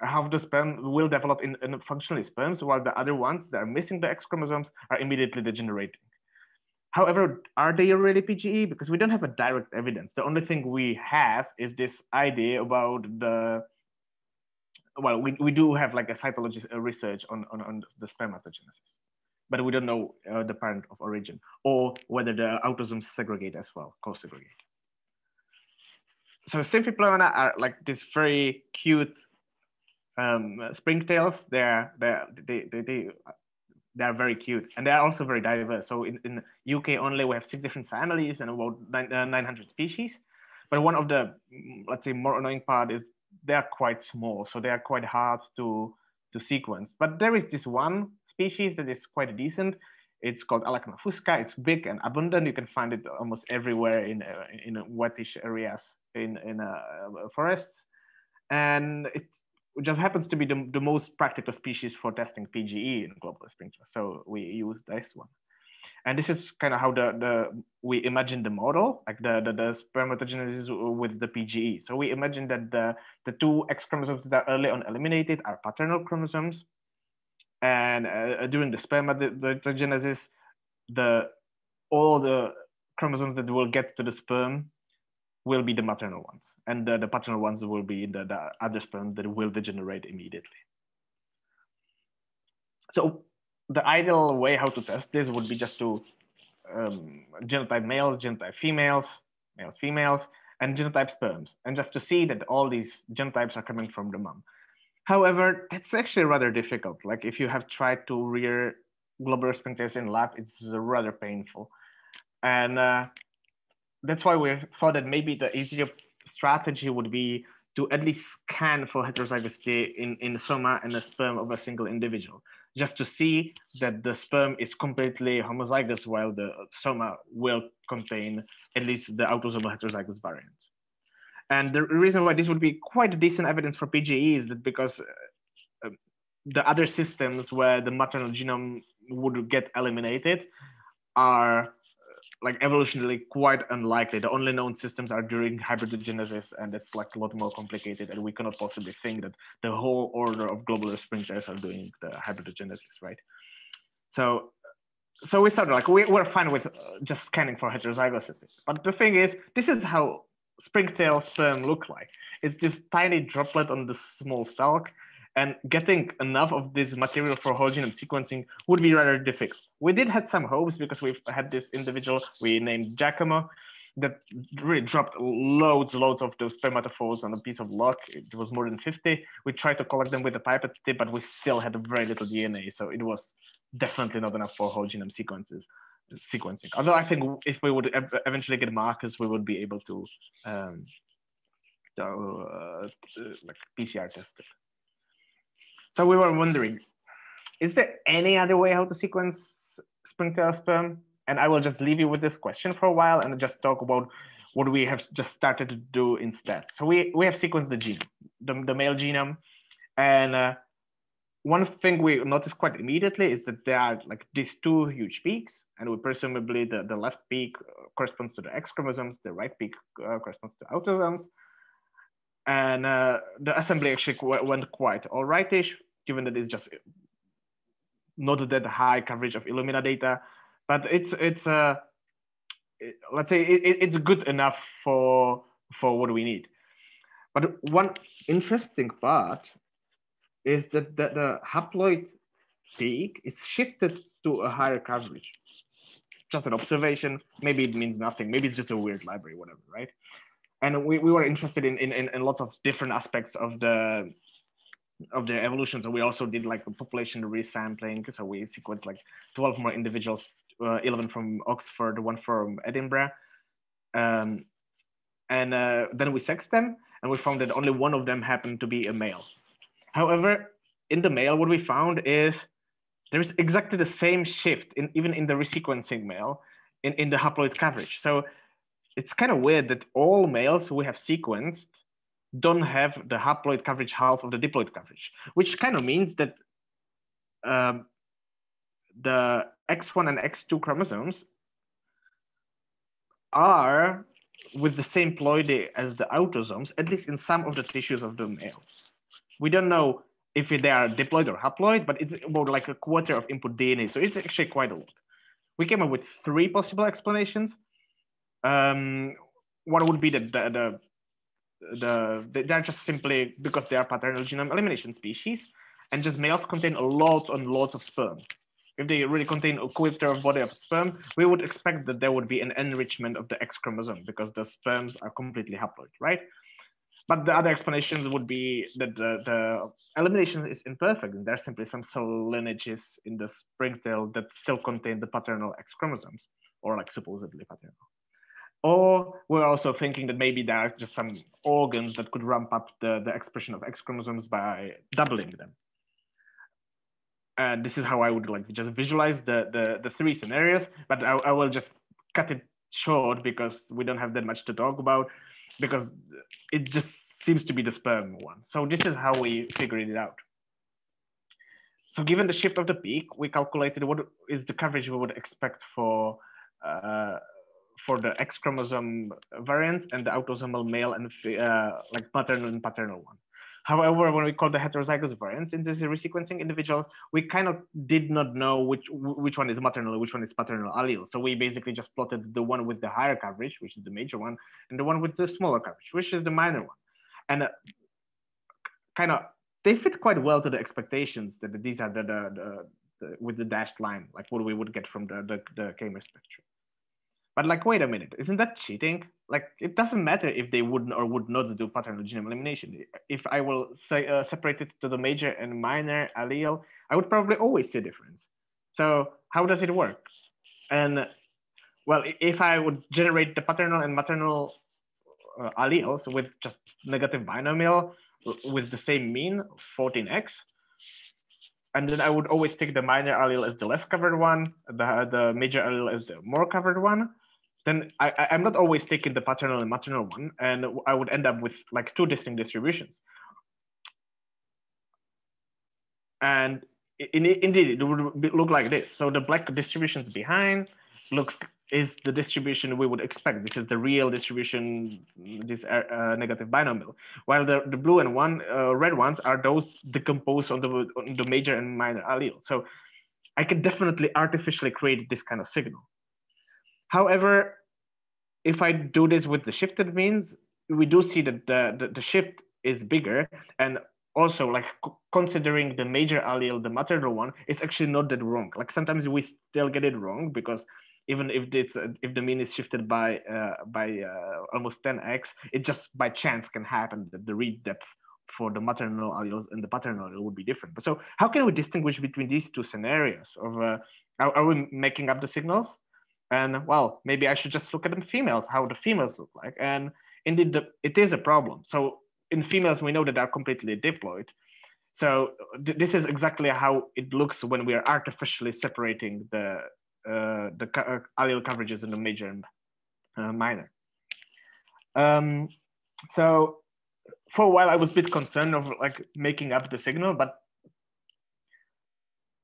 half of the sperm will develop in functionally sperms, while the other ones that are missing the X chromosomes are immediately degenerating. However, are they really PGE? Because we don't have a direct evidence. The only thing we have is this idea about the, well, we do have like a cytology research on the spermatogenesis, but we don't know the parent of origin or whether the autosomes segregate as well, co-segregate. So Symphipleomena are like this very cute springtails. They're very cute, and they're also very diverse. So in UK only, we have 6 different families and about 900 species. But one of the, let's say, more annoying part is they're quite small, so they are quite hard to sequence. But there is this one species that is quite decent. It's called Alacma fusca. It's big and abundant. You can find it almost everywhere in wettish areas in forests, and it just happens to be the most practical species for testing PGE in global springtail. So we use this one. And this is kind of how we imagine the model, like the spermatogenesis with the PGE. So we imagine that the 2 X chromosomes that are early on eliminated are paternal chromosomes. And during the spermatogenesis, all the chromosomes that will get to the sperm will be the maternal ones. And the paternal ones will be the other sperm that will degenerate immediately. So the ideal way how to test this would be just to genotype males, genotype females, males, females, and genotype sperms, and just to see that all these genotypes are coming from the mom. However, that's actually rather difficult. Like if you have tried to rear globular springtails in lab, it's rather painful. And that's why we thought that maybe the easier strategy would be to at least scan for heterozygosity in the soma and the sperm of a single individual, just to see that the sperm is completely homozygous while the soma will contain at least the autosomal heterozygous variants. And the reason why this would be quite decent evidence for PGE is that because the other systems where the maternal genome would get eliminated are like evolutionarily quite unlikely. The only known systems are during hybridogenesis, and it's like a lot more complicated, and we cannot possibly think that the whole order of globular springtails are doing the hybridogenesis, right? So we thought like we're fine with just scanning for heterozygosity. But the thing is, this is how springtail sperm look like. It's this tiny droplet on the small stalk, and getting enough of this material for whole genome sequencing would be rather difficult. We did have some hopes because we've had this individual we named Giacomo that really dropped loads of those spermatophores on a piece of log. It was more than 50. We tried to collect them with a pipette tip, but we still had very little DNA. So it was definitely not enough for whole genome sequencing. Although I think if we would eventually get markers, we would be able to like PCR test it. So we were wondering, is there any other way how to sequence springtail sperm? And I will just leave you with this question for a while and just talk about what we have just started to do instead. So we have sequenced the genome, the male genome. And one thing we noticed quite immediately is that there are like these 2 huge peaks, and we presumably the left peak corresponds to the X chromosomes, the right peak corresponds to autosomes. And the assembly actually went quite all rightish, given that it's just not that high coverage of Illumina data, but it's let's say it's good enough for what we need. But one interesting part is that the haploid peak is shifted to a higher coverage. Just an observation. Maybe it means nothing. Maybe it's just a weird library, whatever, right? And we were interested in lots of different aspects of the evolution. So we also did like a population resampling. So we sequenced like 12 more individuals, 11 from Oxford, 1 from Edinburgh. And then we sexed them, and we found that only 1 of them happened to be a male. However, in the male, what we found is there is exactly the same shift even in the resequencing male in the haploid coverage. So it's kind of weird that all males we have sequenced don't have the haploid coverage half of the diploid coverage, which kind of means that the X1 and X2 chromosomes are with the same ploidy as the autosomes, at least in some of the tissues of the male. We don't know if they are diploid or haploid, but it's about like a quarter of input DNA. So it's actually quite a lot. We came up with 3 possible explanations. One would be that they're just simply because they are paternal genome elimination species, and just males contain lots and lots of sperm. If they really contain a quarter of body of sperm, we would expect that there would be an enrichment of the X chromosome because the sperms are completely haploid, right? But the other explanations would be that the elimination is imperfect, and there's simply some cell lineages in the springtail that still contain the paternal X chromosomes, or like supposedly paternal. Or we're also thinking that maybe there are just some organs that could ramp up the expression of X chromosomes by doubling them. And this is how I would like to just visualize the 3 scenarios, but I will just cut it short because we don't have that much to talk about, because it just seems to be the sperm one. So this is how we figured it out. So given the shift of the peak, we calculated what is the coverage we would expect for the X chromosome variants and the autosomal male and like paternal and paternal one. However, when we call the heterozygous variants in this resequencing individuals, we kind of did not know which one is maternal, which one is paternal allele. So we basically just plotted the one with the higher coverage, which is the major one, and the one with the smaller coverage, which is the minor one. And kind of, they fit quite well to the expectations that these are the with the dashed line, like what we would get from the K-mer spectrum. But like, wait a minute, isn't that cheating? Like, it doesn't matter if they would or would not do paternal genome elimination. If I will say, separate it to the major and minor allele, I would probably always see a difference. So how does it work? And well, if I would generate the paternal and maternal alleles with just negative binomial with the same mean, 14x, and then I would always take the minor allele as the less covered one, the major allele as the more covered one, then I'm not always taking the paternal and maternal one, and I would end up with like 2 distinct distributions. And indeed, it would look like this. So the black distributions behind is the distribution we would expect. This is the real distribution, this negative binomial. While the blue and red ones are those decomposed on the major and minor allele. So I can definitely artificially create this kind of signal. However, if I do this with the shifted means, we do see that the shift is bigger, and also like considering the major allele, the maternal one, it's actually not that wrong. Like sometimes we still get it wrong because even if the mean is shifted by almost 10x, it just by chance can happen that the read depth for the maternal alleles and the paternal allele would be different. But so how can we distinguish between these 2 scenarios of are we making up the signals? And well, maybe I should just look at the females, how the females look like. And indeed, it is a problem. So in females, we know that they're completely diploid. So this is exactly how it looks when we are artificially separating the allele coverages in the major and minor. So for a while, I was a bit concerned of like making up the signal, but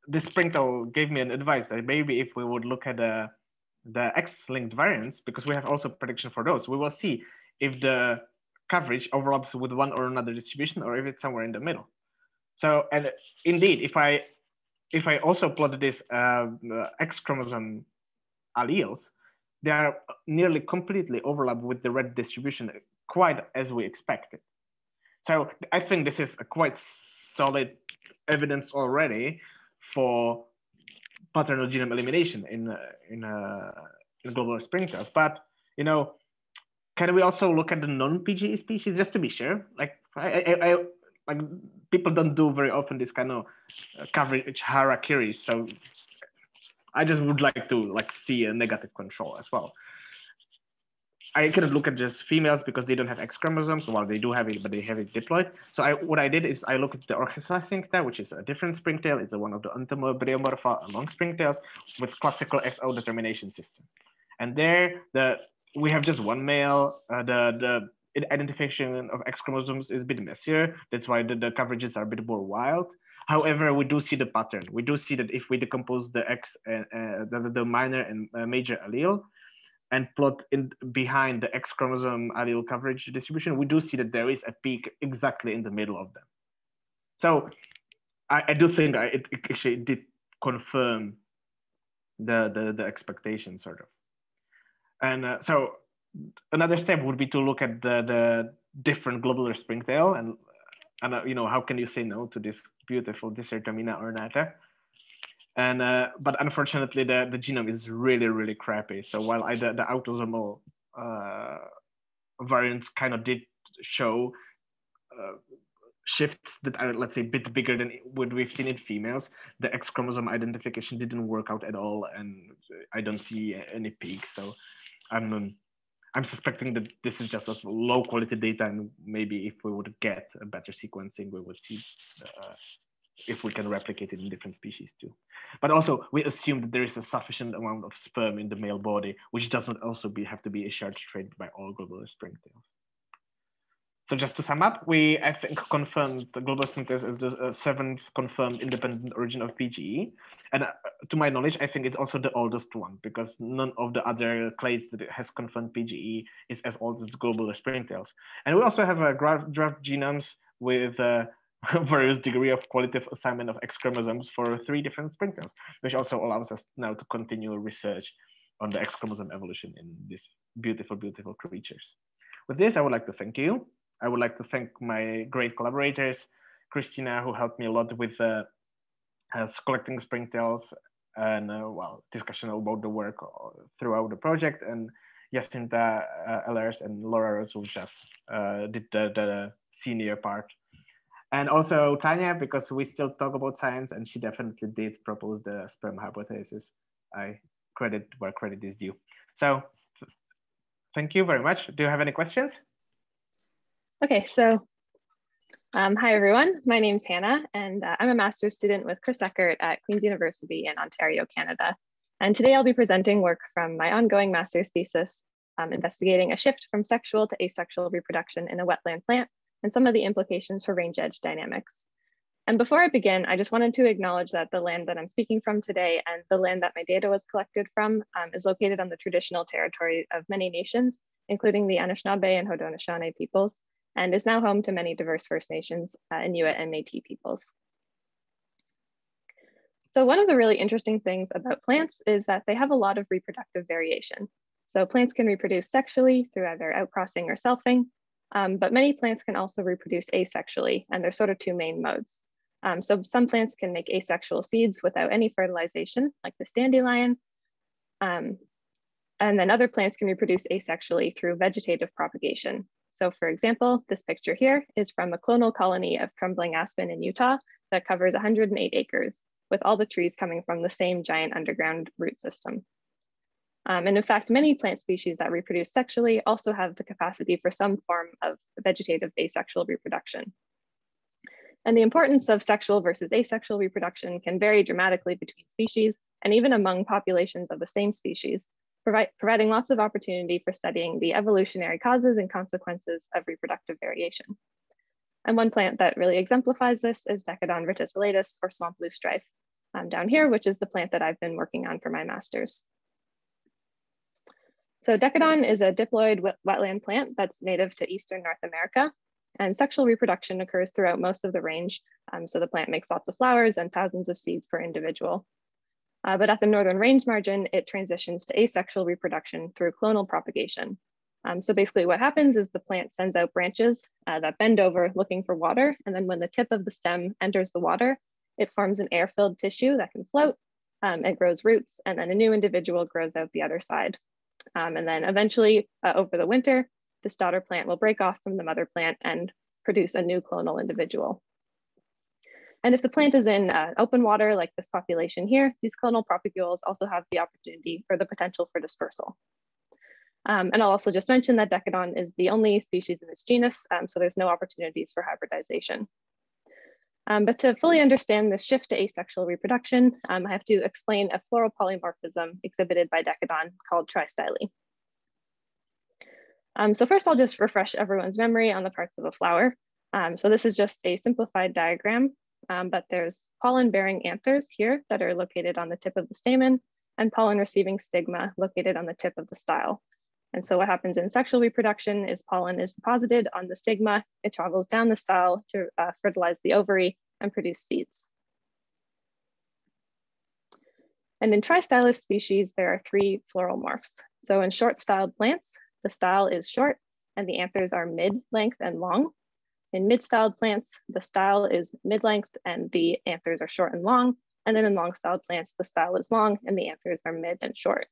this springtail gave me an advice that maybe if we would look at the X-linked variants, because we have also prediction for those, we will see if the coverage overlaps with one or another distribution or if it's somewhere in the middle. So, and indeed, if I also plot this X chromosome alleles, they are nearly completely overlap with the red distribution, quite as we expected. So I think this is a quite solid evidence already for paternal genome elimination in global springtails. But you know, can we also look at the non-PGE species just to be sure? Like like people don't do very often this kind of coverage harakiri. So I just would like to like see a negative control as well. I couldn't look at just females because they don't have X chromosomes. Well, they do have it, but they have it diploid. So what I did is I looked at the Organisers springtail, which is a different springtail. It's one of the Untitled among springtails with classical XO determination system. And there, we have just one male. The identification of X chromosomes is a bit messier. That's why the coverages are a bit more wild. However, we do see the pattern. We do see that if we decompose the X, the minor and major allele, and plot in behind the X chromosome allele coverage distribution, we do see that there is a peak exactly in the middle of them. So I do think it actually did confirm the expectation, sort of. And so another step would be to look at the different globular springtail and how can you say no to this beautiful Dysartamina ornata? And but unfortunately, the genome is really, really crappy. So while the autosomal variants kind of did show shifts that are, let's say, a bit bigger than what we've seen in females, the X chromosome identification didn't work out at all, and I don't see any peaks. So I'm suspecting that this is just low quality data, and maybe if we would get a better sequencing, we would see if we can replicate it in different species too. But also, we assume that there is a sufficient amount of sperm in the male body, which does not also have to be a shared trait by all globular springtails. So just to sum up, I think confirmed the globular springtails as the seventh confirmed independent origin of PGE. And to my knowledge, I think it's also the oldest one, because none of the other clades that has confirmed PGE is as old as the globular springtails. And we also have a draft genomes with various degree of qualitative assignment of X chromosomes for 3 different springtails, which also allows us now to continue research on the X chromosome evolution in these beautiful, beautiful creatures. With this, I would like to thank you. I would like to thank my great collaborators, Christina, who helped me a lot with collecting springtails and discussion about the work throughout the project, and Jacinta Ellers and Laura Rose, who just did the senior part. And also Tanya, because we still talk about science, and she definitely did propose the sperm hypothesis. I credit where credit is due. So thank you very much. Do you have any questions? Okay, so hi everyone. My name's Hana, and I'm a master's student with Chris Eckert at Queen's University in Ontario, Canada. And today I'll be presenting work from my ongoing master's thesis, investigating a shift from sexual to asexual reproduction in a wetland plant, and some of the implications for range edge dynamics. And before I begin, I just wanted to acknowledge that the land that I'm speaking from today and the land that my data was collected from is located on the traditional territory of many nations, including the Anishinaabe and Haudenosaunee peoples, and is now home to many diverse First Nations, Inuit and Métis peoples. So one of the really interesting things about plants is that they have a lot of reproductive variation. So plants can reproduce sexually through either outcrossing or selfing, but many plants can also reproduce asexually, and there's sort of 2 main modes. So some plants can make asexual seeds without any fertilization, like this dandelion, and then other plants can reproduce asexually through vegetative propagation. So for example, this picture here is from a clonal colony of trembling aspen in Utah that covers 108 acres, with all the trees coming from the same giant underground root system. And in fact, many plant species that reproduce sexually also have the capacity for some form of vegetative asexual reproduction. And the importance of sexual versus asexual reproduction can vary dramatically between species and even among populations of the same species, providing lots of opportunity for studying the evolutionary causes and consequences of reproductive variation. And one plant that really exemplifies this is Decadon verticillatus, or swamp loosestrife, down here, which is the plant that I've been working on for my master's. So Decadon is a diploid wetland plant that's native to Eastern North America, and sexual reproduction occurs throughout most of the range. So the plant makes lots of flowers and thousands of seeds per individual. But at the northern range margin, it transitions to asexual reproduction through clonal propagation. So basically what happens is the plant sends out branches that bend over looking for water. And then when the tip of the stem enters the water, it forms an air-filled tissue that can float. It grows roots, and then a new individual grows out the other side. And then eventually over the winter, this daughter plant will break off from the mother plant and produce a new clonal individual. And if the plant is in open water, like this population here, these clonal propagules also have the opportunity or the potential for dispersal. And I'll also just mention that Decadon is the only species in this genus, so there's no opportunities for hybridization. But to fully understand this shift to asexual reproduction, I have to explain a floral polymorphism exhibited by Decadon called tristyly. So first, I'll just refresh everyone's memory on the parts of a flower. So this is just a simplified diagram, but there's pollen-bearing anthers here that are located on the tip of the stamen, and pollen-receiving stigma located on the tip of the style. And so what happens in sexual reproduction is pollen is deposited on the stigma, it travels down the style to fertilize the ovary and produce seeds. And in tristylous species, there are 3 floral morphs. So in short-styled plants, the style is short and the anthers are mid-length and long. In mid-styled plants, the style is mid-length and the anthers are short and long. And then in long-styled plants, the style is long and the anthers are mid and short.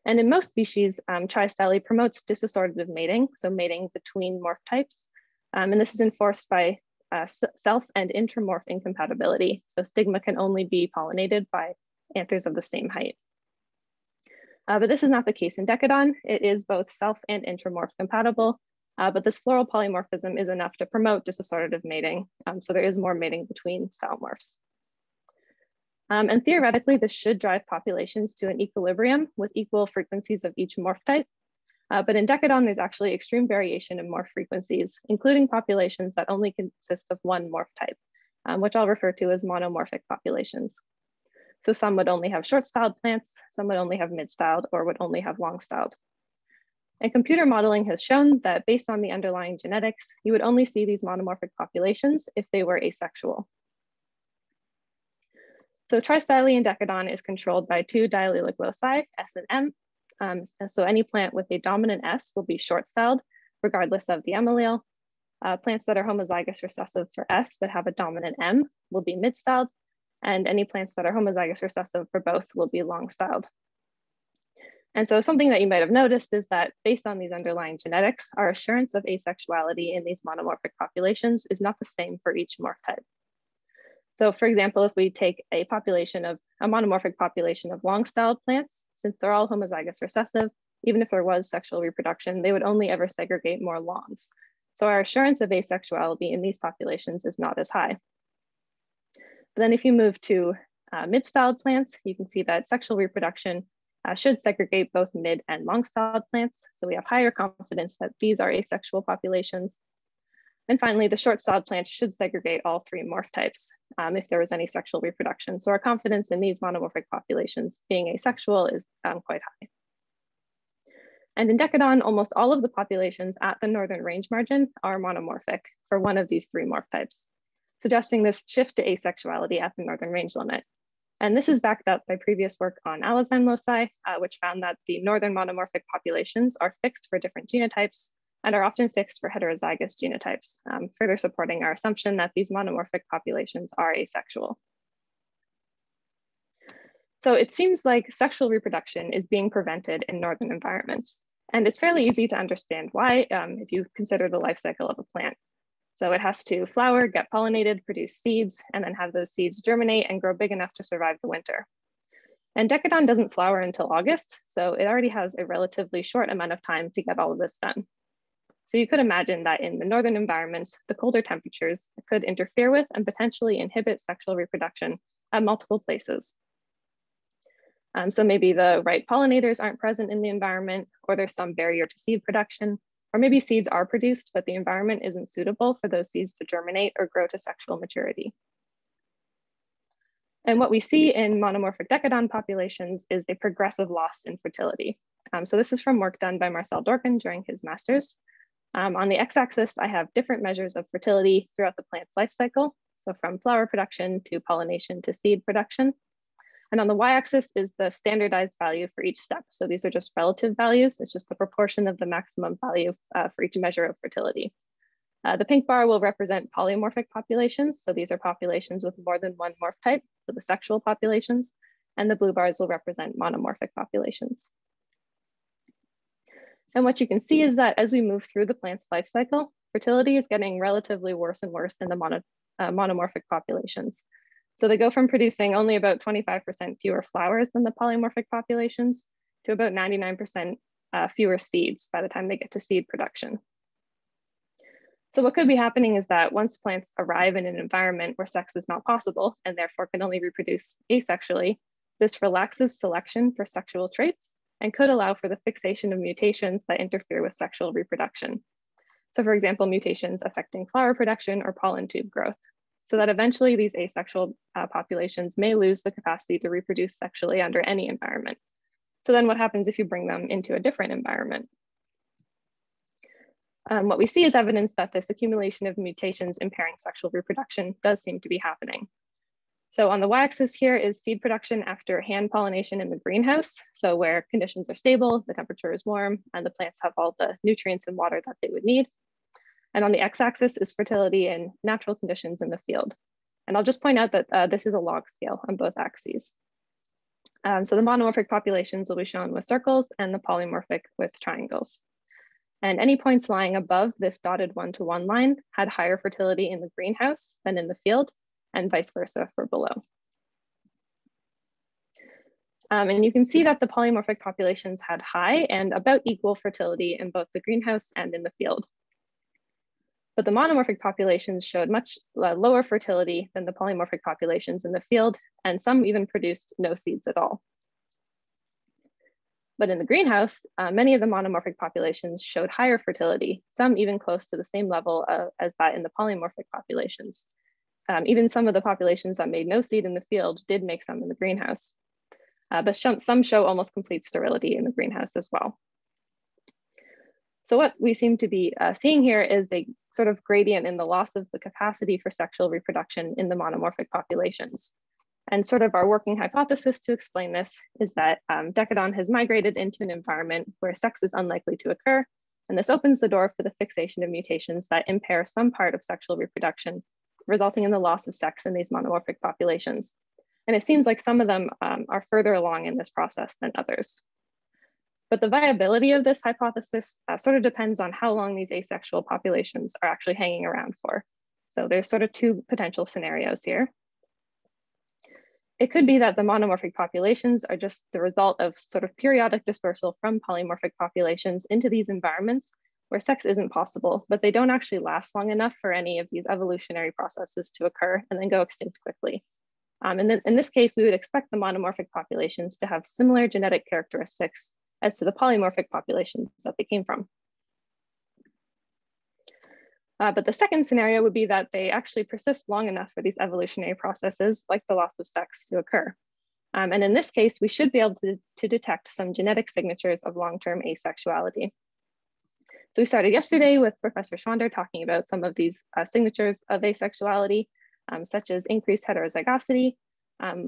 And in most species, tristyly promotes disassortative mating, so mating between morph types. And this is enforced by self and intermorph incompatibility. So stigma can only be pollinated by anthers of the same height. But this is not the case in Decadon. It is both self and intermorph compatible, but this floral polymorphism is enough to promote disassortative mating. So there is more mating between style morphs. And theoretically, this should drive populations to an equilibrium with equal frequencies of each morph type. But in Decadon, there's actually extreme variation in morph frequencies, including populations that only consist of one morph type, which I'll refer to as monomorphic populations. So some would only have short-styled plants, some would only have mid-styled, or would only have long-styled. And computer modeling has shown that based on the underlying genetics, you would only see these monomorphic populations if they were asexual. So tristyly in Decadon is controlled by 2 diallelic loci, S and M. So any plant with a dominant S will be short-styled, regardless of the M allele. Plants that are homozygous recessive for S but have a dominant M will be mid-styled, and any plants that are homozygous recessive for both will be long-styled. And so something that you might have noticed is that based on these underlying genetics, our assurance of asexuality in these monomorphic populations is not the same for each morph type. So for example, if we take a monomorphic population of long-styled plants, since they're all homozygous recessive, even if there was sexual reproduction, they would only ever segregate more longs. So our assurance of asexuality in these populations is not as high. But then if you move to mid-styled plants, you can see that sexual reproduction should segregate both mid and long-styled plants. So we have higher confidence that these are asexual populations. And finally, the short-styled plants should segregate all 3 morph types if there was any sexual reproduction. So our confidence in these monomorphic populations being asexual is quite high. And in Decadon, almost all of the populations at the northern range margin are monomorphic for one of these 3 morph types, suggesting this shift to asexuality at the northern range limit. And this is backed up by previous work on allozyme loci, which found that the northern monomorphic populations are fixed for different genotypes and are often fixed for heterozygous genotypes, further supporting our assumption that these monomorphic populations are asexual. So it seems like sexual reproduction is being prevented in northern environments. And it's fairly easy to understand why if you consider the life cycle of a plant. So it has to flower, get pollinated, produce seeds, and then have those seeds germinate and grow big enough to survive the winter. And Decadon doesn't flower until August, so it already has a relatively short amount of time to get all of this done. So you could imagine that in the northern environments, the colder temperatures could interfere with and potentially inhibit sexual reproduction at multiple places. So maybe the right pollinators aren't present in the environment, or there's some barrier to seed production, or maybe seeds are produced, but the environment isn't suitable for those seeds to germinate or grow to sexual maturity. And what we see in monomorphic Decadon populations is a progressive loss in fertility. So this is from work done by Marcel Dorkin during his master's. On the x-axis, I have different measures of fertility throughout the plant's life cycle. So from flower production to pollination to seed production. And on the y-axis is the standardized value for each step. So these are just relative values. It's just the proportion of the maximum value for each measure of fertility. The pink bar will represent polymorphic populations. So these are populations with more than one morph type, so the sexual populations. And the blue bars will represent monomorphic populations. And what you can see is that as we move through the plant's life cycle, fertility is getting relatively worse and worse in the monomorphic populations. So they go from producing only about 25% fewer flowers than the polymorphic populations to about 99% fewer seeds by the time they get to seed production. So what could be happening is that once plants arrive in an environment where sex is not possible and therefore can only reproduce asexually, this relaxes selection for sexual traits and could allow for the fixation of mutations that interfere with sexual reproduction. So for example, mutations affecting flower production or pollen tube growth, so that eventually these asexual populations may lose the capacity to reproduce sexually under any environment. So then what happens if you bring them into a different environment? What we see is evidence that this accumulation of mutations impairing sexual reproduction does seem to be happening. So on the y-axis here is seed production after hand pollination in the greenhouse. So where conditions are stable, the temperature is warm, and the plants have all the nutrients and water that they would need. And on the x-axis is fertility in natural conditions in the field. And I'll just point out that this is a log scale on both axes. So the monomorphic populations will be shown with circles and the polymorphic with triangles. And any points lying above this dotted 1-to-1 line had higher fertility in the greenhouse than in the field, and vice versa for below. And you can see that the polymorphic populations had high and about equal fertility in both the greenhouse and in the field. But the monomorphic populations showed much lower fertility than the polymorphic populations in the field, and some even produced no seeds at all. But in the greenhouse, many of the monomorphic populations showed higher fertility, some even close to the same level as that in the polymorphic populations. Even some of the populations that made no seed in the field did make some in the greenhouse. But some show almost complete sterility in the greenhouse as well. So what we seem to be seeing here is a sort of gradient in the loss of the capacity for sexual reproduction in the monomorphic populations. And sort of our working hypothesis to explain this is that Decadon has migrated into an environment where sex is unlikely to occur, and this opens the door for the fixation of mutations that impair some part of sexual reproduction, resulting in the loss of sex in these monomorphic populations. And it seems like some of them are further along in this process than others. But the viability of this hypothesis sort of depends on how long these asexual populations are actually hanging around for. So there's sort of two potential scenarios here. It could be that the monomorphic populations are just the result of sort of periodic dispersal from polymorphic populations into these environments where sex isn't possible, but they don't actually last long enough for any of these evolutionary processes to occur and then go extinct quickly. And then in this case, we would expect the monomorphic populations to have similar genetic characteristics as to the polymorphic populations that they came from. But the second scenario would be that they actually persist long enough for these evolutionary processes, like the loss of sex, to occur. And in this case, we should be able to detect some genetic signatures of long-term asexuality. So we started yesterday with Professor Schwander talking about some of these signatures of asexuality, such as increased heterozygosity,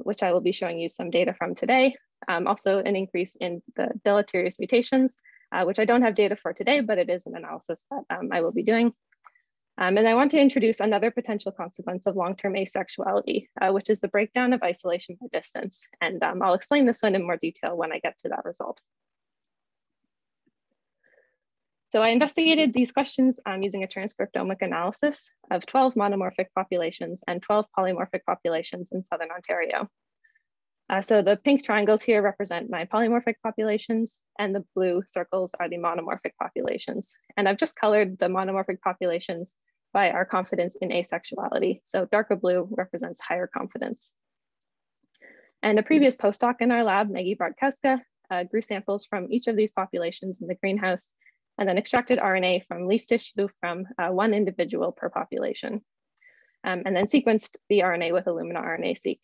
which I will be showing you some data from today. Also an increase in the deleterious mutations, which I don't have data for today, but it is an analysis that I will be doing. And I want to introduce another potential consequence of long-term asexuality, which is the breakdown of isolation by distance. And I'll explain this one in more detail when I get to that result. So I investigated these questions using a transcriptomic analysis of 12 monomorphic populations and 12 polymorphic populations in Southern Ontario. So the pink triangles here represent my polymorphic populations, and the blue circles are the monomorphic populations. And I've just colored the monomorphic populations by our confidence in asexuality. So darker blue represents higher confidence. And a previous postdoc in our lab, Maggie Bartkowska, grew samples from each of these populations in the greenhouse, and then extracted RNA from leaf tissue from one individual per population, and then sequenced the RNA with Illumina RNA-seq.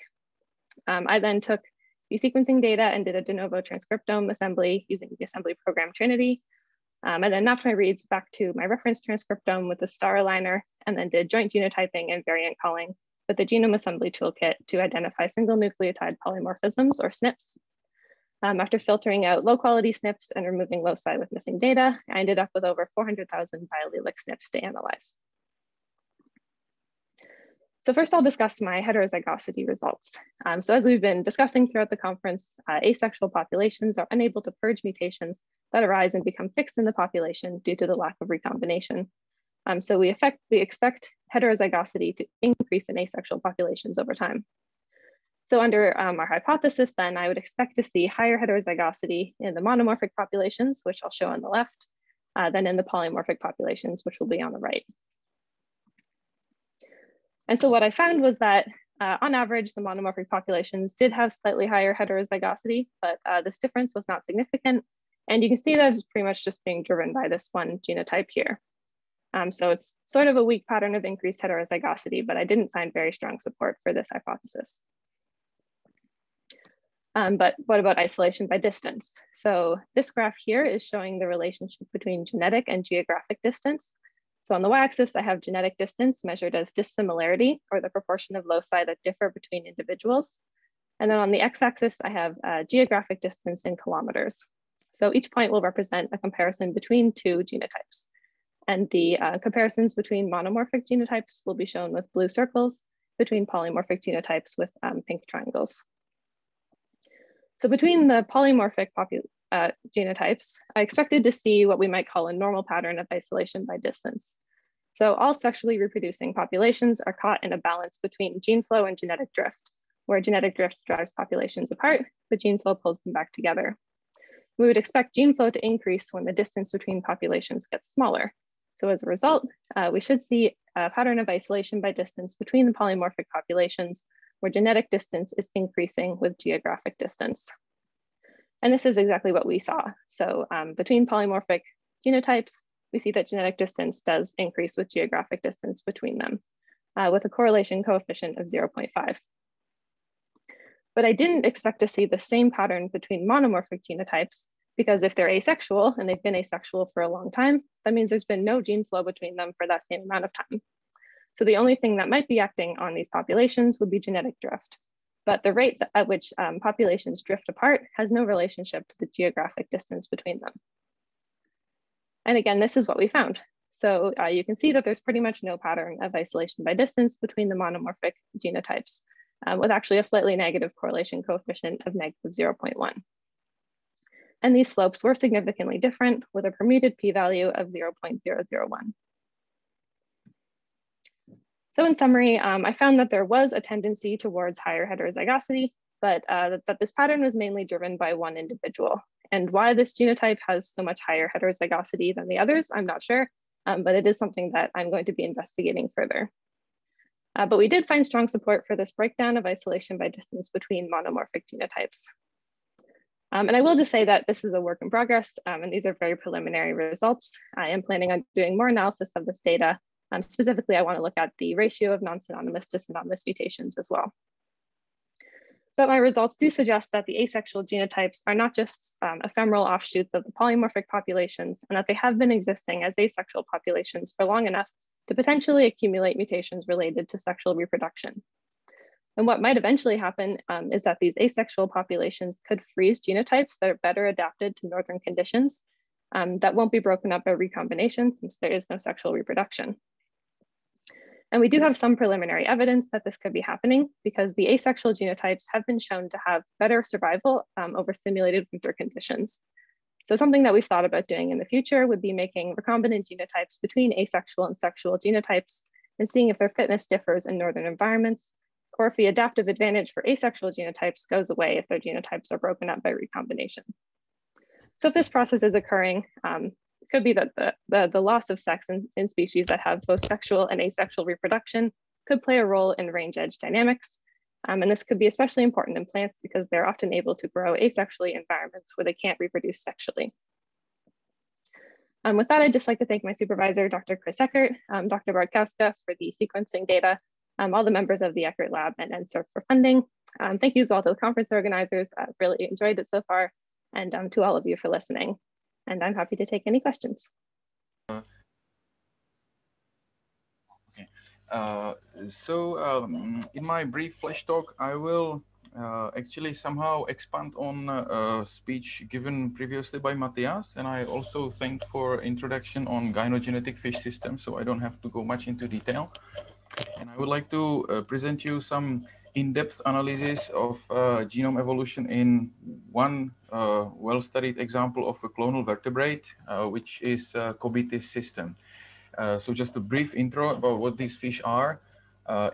I then took the sequencing data and did a de novo transcriptome assembly using the assembly program Trinity. And then mapped my reads back to my reference transcriptome with the star aligner, and then did joint genotyping and variant calling with the genome assembly toolkit to identify single nucleotide polymorphisms, or SNPs. After filtering out low quality SNPs and removing loci with missing data, I ended up with over 400,000 biallelic SNPs to analyze. So first I'll discuss my heterozygosity results. So as we've been discussing throughout the conference, asexual populations are unable to purge mutations that arise and become fixed in the population due to the lack of recombination. So we expect heterozygosity to increase in asexual populations over time. So under our hypothesis, then I would expect to see higher heterozygosity in the monomorphic populations, which I'll show on the left, than in the polymorphic populations, which will be on the right. And so what I found was that on average, the monomorphic populations did have slightly higher heterozygosity, but this difference was not significant. And you can see that it's pretty much just being driven by this one genotype here. So it's sort of a weak pattern of increased heterozygosity, but I didn't find very strong support for this hypothesis. But what about isolation by distance? So this graph here is showing the relationship between genetic and geographic distance. So on the y-axis, I have genetic distance measured as dissimilarity, or the proportion of loci that differ between individuals. And then on the x-axis, I have geographic distance in kilometers. So each point will represent a comparison between two genotypes. And the comparisons between monomorphic genotypes will be shown with blue circles, between polymorphic genotypes with pink triangles. So between the polymorphic genotypes, I expected to see what we might call a normal pattern of isolation by distance. So all sexually reproducing populations are caught in a balance between gene flow and genetic drift, where genetic drift drives populations apart, but gene flow pulls them back together. We would expect gene flow to increase when the distance between populations gets smaller. So as a result, we should see a pattern of isolation by distance between the polymorphic populations, where genetic distance is increasing with geographic distance. And this is exactly what we saw. So between polymorphic genotypes, we see that genetic distance does increase with geographic distance between them, with a correlation coefficient of 0.5. But I didn't expect to see the same pattern between monomorphic genotypes, because if they're asexual and they've been asexual for a long time, that means there's been no gene flow between them for that same amount of time. So the only thing that might be acting on these populations would be genetic drift. But the rate at which populations drift apart has no relationship to the geographic distance between them. And again, this is what we found. So you can see that there's pretty much no pattern of isolation by distance between the monomorphic genotypes, with actually a slightly negative correlation coefficient of negative 0.1. And these slopes were significantly different, with a permuted p-value of 0.001. So in summary, I found that there was a tendency towards higher heterozygosity, but that this pattern was mainly driven by one individual. And why this genotype has so much higher heterozygosity than the others, I'm not sure, but it is something that I'm going to be investigating further. But we did find strong support for this breakdown of isolation by distance between monomorphic genotypes. And I will just say that this is a work in progress, and these are very preliminary results. I am planning on doing more analysis of this data. Specifically, I want to look at the ratio of non-synonymous to synonymous mutations as well. But my results do suggest that the asexual genotypes are not just ephemeral offshoots of the polymorphic populations, and that they have been existing as asexual populations for long enough to potentially accumulate mutations related to sexual reproduction. And what might eventually happen is that these asexual populations could freeze genotypes that are better adapted to northern conditions that won't be broken up by recombination, since there is no sexual reproduction. And we do have some preliminary evidence that this could be happening, because the asexual genotypes have been shown to have better survival over simulated winter conditions. So something that we've thought about doing in the future would be making recombinant genotypes between asexual and sexual genotypes and seeing if their fitness differs in northern environments, or if the adaptive advantage for asexual genotypes goes away if their genotypes are broken up by recombination. So if this process is occurring, it could be that the loss of sex in species that have both sexual and asexual reproduction could play a role in range edge dynamics. And this could be especially important in plants because they're often able to grow asexually in environments where they can't reproduce sexually. With that, I'd just like to thank my supervisor, Dr. Chris Eckert, Dr. Bartkowska for the sequencing data, all the members of the Eckert Lab and NSERC for funding. Thank you as well to the conference organizers. I've really enjoyed it so far, and to all of you for listening. And I'm happy to take any questions. In my brief flash talk, I will actually somehow expand on a speech given previously by Matthias, and I also thank for introduction on gynogenetic fish systems, so I don't have to go much into detail. And I would like to present you some in-depth analysis of genome evolution in one well-studied example of a clonal vertebrate, which is Kobitis system. So just a brief intro about what these fish are.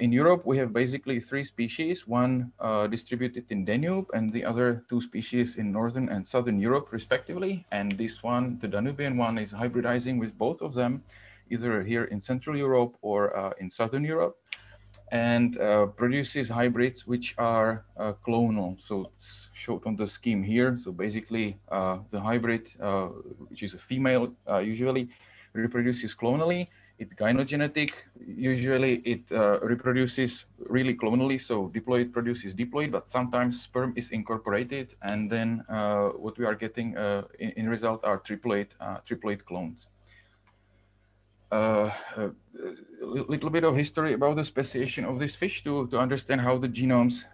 In Europe, we have basically 3 species, one distributed in Danube and the other 2 species in Northern and Southern Europe, respectively. And this one, the Danubian one, is hybridizing with both of them, either here in Central Europe or in Southern Europe, and produces hybrids which are clonal. So it's showed on the scheme here. So basically, the hybrid, which is a female, usually reproduces clonally. It's gynogenetic. Usually it reproduces really clonally, so diploid produces diploid, but sometimes sperm is incorporated, and then what we are getting in result are triploid clones. A little bit of history about the speciation of this fish to understand how the genomes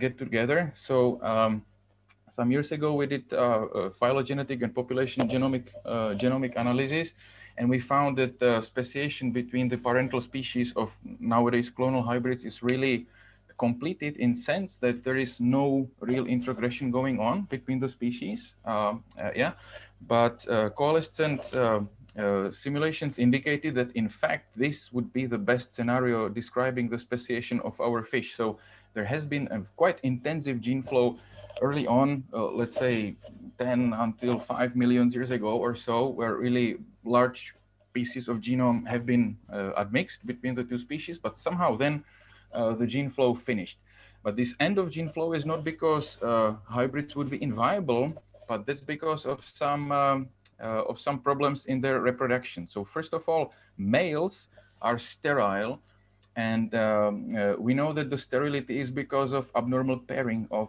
get together. So some years ago, we did phylogenetic and population genomic analysis, and we found that the speciation between the parental species of nowadays clonal hybrids is really completed in sense that there is no real introgression going on between the species. Yeah, but coalescent simulations indicated that in fact this would be the best scenario describing the speciation of our fish. So there has been a quite intensive gene flow early on, let's say 10 until 5 million years ago or so, where really large pieces of genome have been admixed between the 2 species, but somehow then the gene flow finished. But this end of gene flow is not because hybrids would be inviable, but that's because of some problems in their reproduction. So first of all, males are sterile, and we know that the sterility is because of abnormal pairing of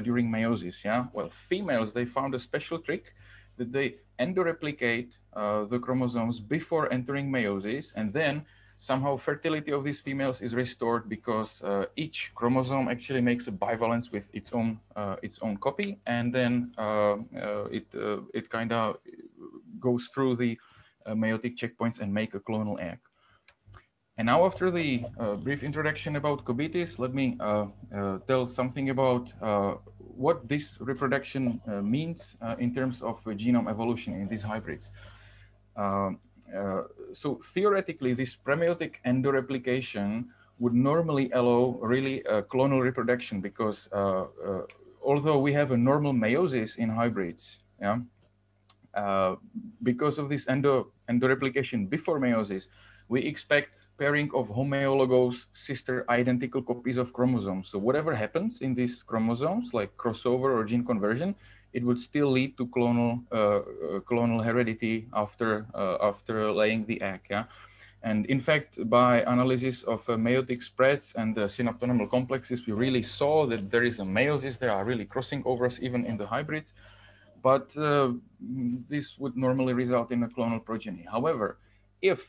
during meiosis. Yeah, well, females, they found a special trick that they endoreplicate the chromosomes before entering meiosis, and then somehow fertility of these females is restored because each chromosome actually makes a bivalence with its own copy, and then it kind of goes through the meiotic checkpoints and make a clonal egg. And now, after the brief introduction about cubitis, let me tell something about what this reproduction means in terms of genome evolution in these hybrids. So theoretically, this premeiotic endoreplication would normally allow really clonal reproduction, because although we have a normal meiosis in hybrids, yeah, because of this endoreplication before meiosis, we expect pairing of homologous sister identical copies of chromosomes. So whatever happens in these chromosomes, like crossover or gene conversion, it would still lead to clonal heredity after laying the egg. Yeah, and in fact, by analysis of meiotic spreads and the synaptonormal complexes, we really saw that there is a meiosis. There are really crossing overs even in the hybrids, but this would normally result in a clonal progeny. However, if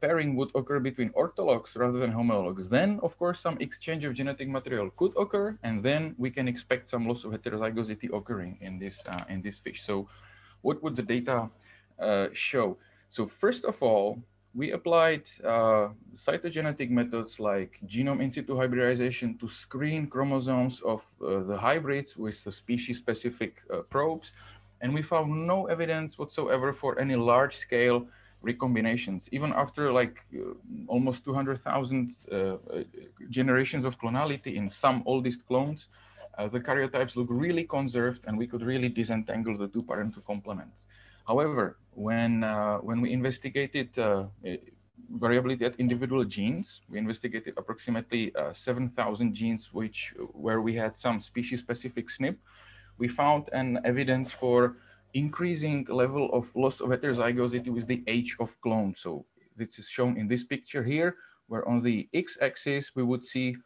pairing would occur between orthologs rather than homologs, then of course some exchange of genetic material could occur, and then we can expect some loss of heterozygosity occurring in this fish. So what would the data show? So first of all, we applied cytogenetic methods like genome in situ hybridization to screen chromosomes of the hybrids with the species-specific probes, and we found no evidence whatsoever for any large-scale recombinations. Even after like almost 200,000 generations of clonality in some oldest clones, the karyotypes look really conserved, and we could really disentangle the 2 parental complements. However, when we investigated variability at individual genes, we investigated approximately 7,000 genes where we had some species-specific SNP. We found an evidence for increasing level of loss of heterozygosity with the age of clone. So this is shown in this picture here, where on the x-axis we would see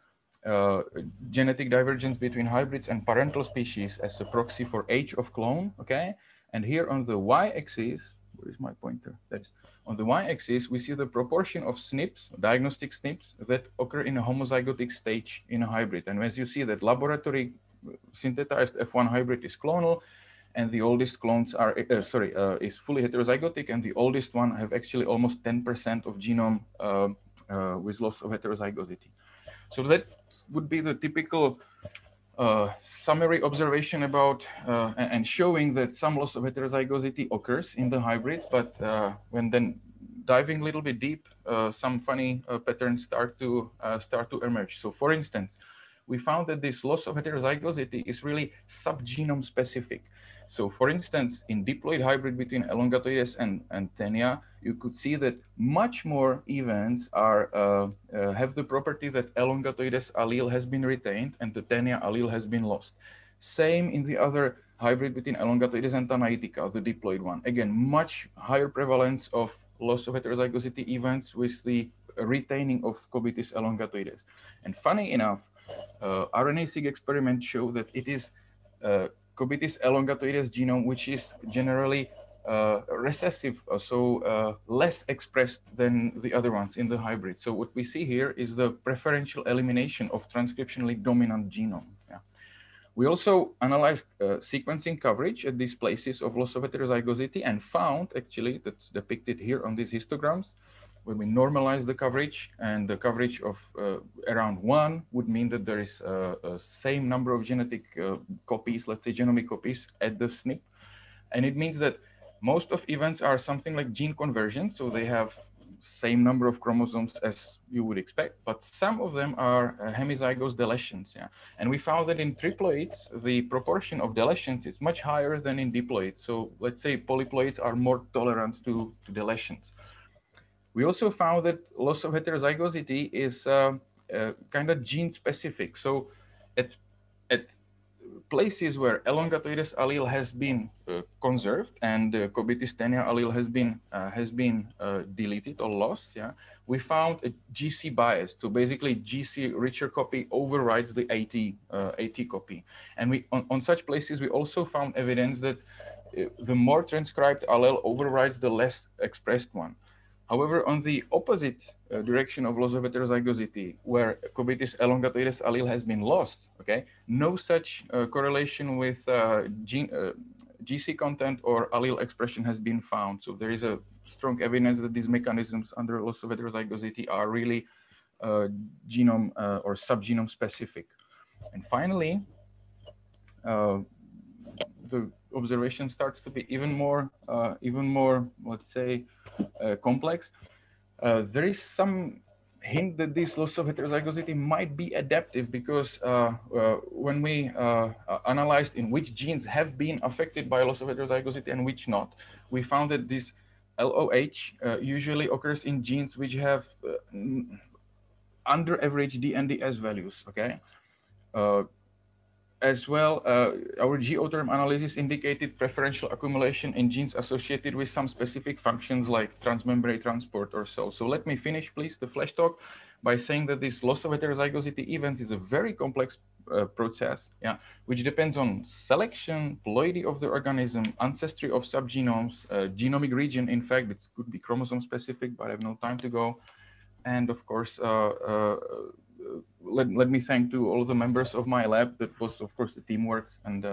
genetic divergence between hybrids and parental species as a proxy for age of clone. Okay, and here on the y-axis, where is my pointer? That's on the y-axis, we see the proportion of SNPs, diagnostic SNPs, that occur in a homozygotic stage in a hybrid. And as you see, that laboratory synthesized F1 hybrid is clonal, and the oldest clones are, is fully heterozygotic, and the oldest one have actually almost 10% of genome with loss of heterozygosity. So that would be the typical summary observation about and showing that some loss of heterozygosity occurs in the hybrids, but when then diving a little bit deep, some funny patterns start to emerge. So for instance, we found that this loss of heterozygosity is really subgenome specific. So for instance, in diploid hybrid between Elongatoides and Tenia, you could see that much more events have the property that Elongatoides allele has been retained and the Tenia allele has been lost. Same in the other hybrid between Elongatoides and Tanaitica, the diploid one. Again, much higher prevalence of loss of heterozygosity events with the retaining of Cobitis elongatoides. And funny enough, RNA-seq experiments show that it is Cobitis elongatoides genome which is generally recessive, so less expressed than the other ones in the hybrid. So what we see here is the preferential elimination of transcriptionally dominant genome. Yeah. We also analyzed sequencing coverage at these places of loss of heterozygosity and found, actually, that's depicted here on these histograms, when we normalize the coverage, and the coverage of around 1 would mean that there is a same number of genetic copies, let's say genomic copies at the SNP. And it means that most of events are something like gene conversion, so they have same number of chromosomes as you would expect, but some of them are hemizygous deletions. Yeah, and we found that in triploids, the proportion of deletions is much higher than in diploids. So let's say polyploids are more tolerant to deletions. We also found that loss of heterozygosity is kind of gene specific. So at places where elongatoides allele has been conserved and the Cobitis tenia allele has been deleted or lost, yeah, we found a GC bias. So basically, GC richer copy overrides the AT copy. And we on such places we also found evidence that the more transcribed allele overrides the less expressed one. However, on the opposite direction of loss of heterozygosity, where Cobitis elongatoides allele has been lost, okay, no such correlation with GC content or allele expression has been found. So there is a strong evidence that these mechanisms under loss of heterozygosity are really genome or subgenome specific. And finally, the observation starts to be even more, let's say, complex. There is some hint that this loss of heterozygosity might be adaptive because when we analyzed in which genes have been affected by loss of heterozygosity and which not, we found that this LOH usually occurs in genes which have under average DNDS values, okay? As well, our GeoTerm analysis indicated preferential accumulation in genes associated with some specific functions like transmembrane transport or so. So let me finish, please, the flash talk by saying that this loss of heterozygosity event is a very complex process, yeah, which depends on selection, ploidy of the organism, ancestry of subgenomes, genomic region. In fact, it could be chromosome specific, but I have no time to go. And of course, let me thank to all the members of my lab. That was, of course, the teamwork. And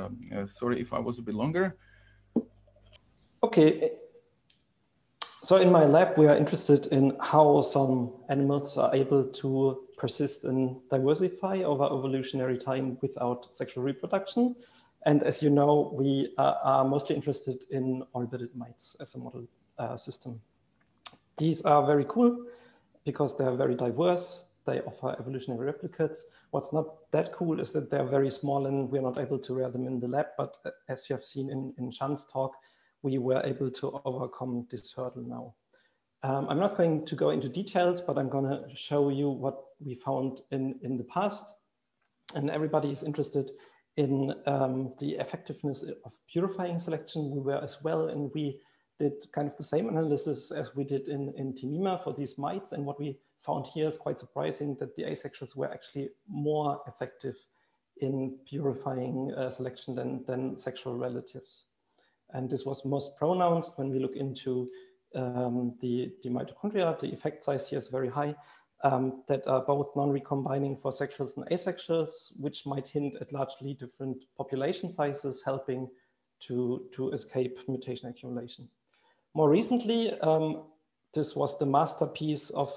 sorry if I was a bit longer. Okay. So in my lab, we are interested in how some animals are able to persist and diversify over evolutionary time without sexual reproduction. And as you know, we are mostly interested in all-bedded mites as a model system. These are very cool because they are very diverse. They offer evolutionary replicates. What's not that cool is that they're very small and we're not able to rear them in the lab. But as you have seen in Jan's talk, we were able to overcome this hurdle now. I'm not going to go into details, but I'm going to show you what we found in the past. And everybody is interested in the effectiveness of purifying selection. We were as well, and we did kind of the same analysis as we did in Timima for these mites. And what we found here is quite surprising, that the asexuals were actually more effective in purifying selection than sexual relatives. And this was most pronounced when we look into the mitochondria. The effect size here is very high, that are both non-recombining for sexuals and asexuals, which might hint at largely different population sizes, helping to escape mutation accumulation. More recently, this was the masterpiece of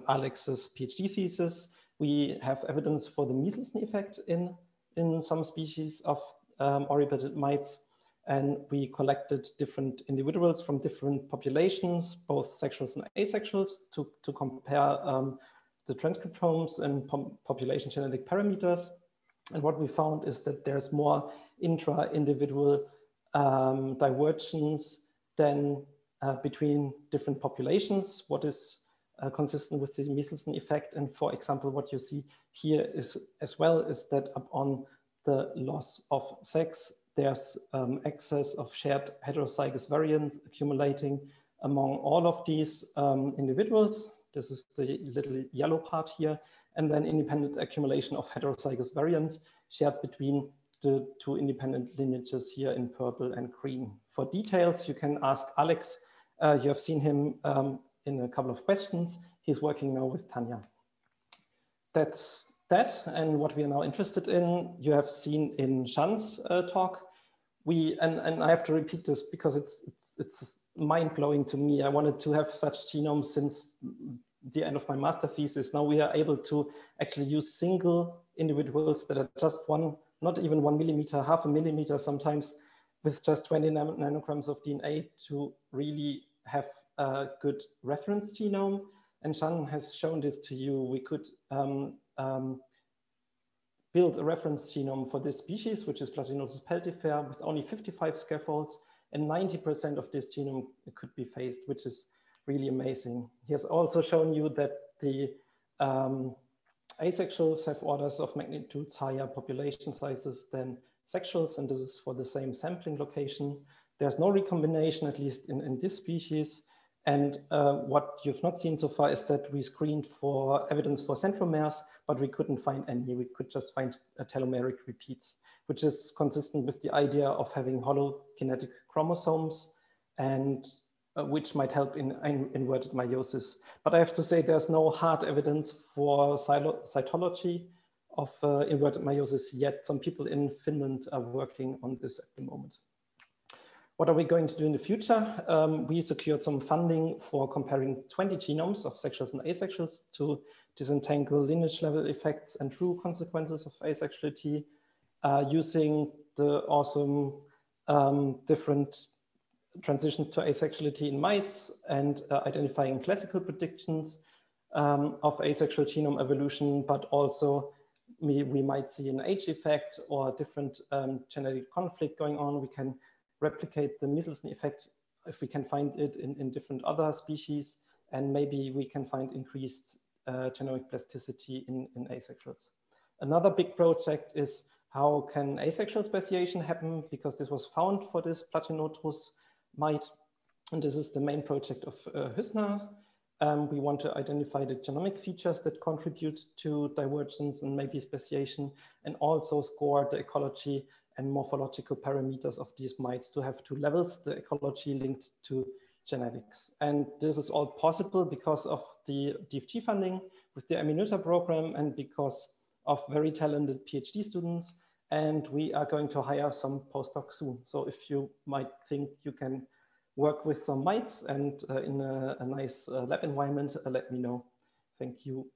Alex's PhD thesis. We have evidence for the Mieselson effect in some species of oribedded mites. And we collected different individuals from different populations, both sexuals and asexuals, to compare the transcriptomes and population genetic parameters. And what we found is that there's more intra-individual divergence than between different populations, what is consistent with the Michelson effect. And for example, what you see here is as well is that upon the loss of sex, there's excess of shared heterozygous variants accumulating among all of these individuals. This is the little yellow part here, and then independent accumulation of heterozygous variants shared between the two independent lineages here in purple and green. For details, you can ask Alex. You have seen him in a couple of questions. He's working now with Tanya. That's that, and what we are now interested in, you have seen in Jean's talk. And I have to repeat this because it's mind-blowing to me. I wanted to have such genomes since the end of my master thesis. Now we are able to actually use single individuals that are just one, not even 1 millimeter, half a millimeter sometimes, with just 20 nanograms of DNA to really have a good reference genome. And Jean has shown this to you. We could build a reference genome for this species, which is Platinotus peltifer, with only 55 scaffolds, and 90% of this genome could be phased, which is really amazing. He has also shown you that the asexuals have orders of magnitudes higher population sizes than sexuals, and this is for the same sampling location. There's no recombination, at least in this species. And what you've not seen so far is that we screened for evidence for centromeres, but we couldn't find any. We could just find telomeric repeats, which is consistent with the idea of having hologenetic chromosomes, and which might help in inverted meiosis. But I have to say there's no hard evidence for cytology of inverted meiosis yet. Some people in Finland are working on this at the moment. What are we going to do in the future? We secured some funding for comparing 20 genomes of sexuals and asexuals to disentangle lineage level effects and true consequences of asexuality, using the awesome different transitions to asexuality in mites, and identifying classical predictions of asexual genome evolution, but also we might see an age effect or different genetic conflict going on. We can replicate the Michelson effect if we can find it in different other species, and maybe we can find increased genomic plasticity in asexuals. Another big project is how can asexual speciation happen, because this was found for this Platinotus mite, and this is the main project of Hüsner. We want to identify the genomic features that contribute to divergence and maybe speciation, and also score the ecology and morphological parameters of these mites to have two levels, the ecology linked to genetics. And this is all possible because of the DFG funding with the Minuta program, and because of very talented PhD students. And we are going to hire some postdocs soon. So if you might think you can work with some mites and in a nice lab environment, let me know. Thank you.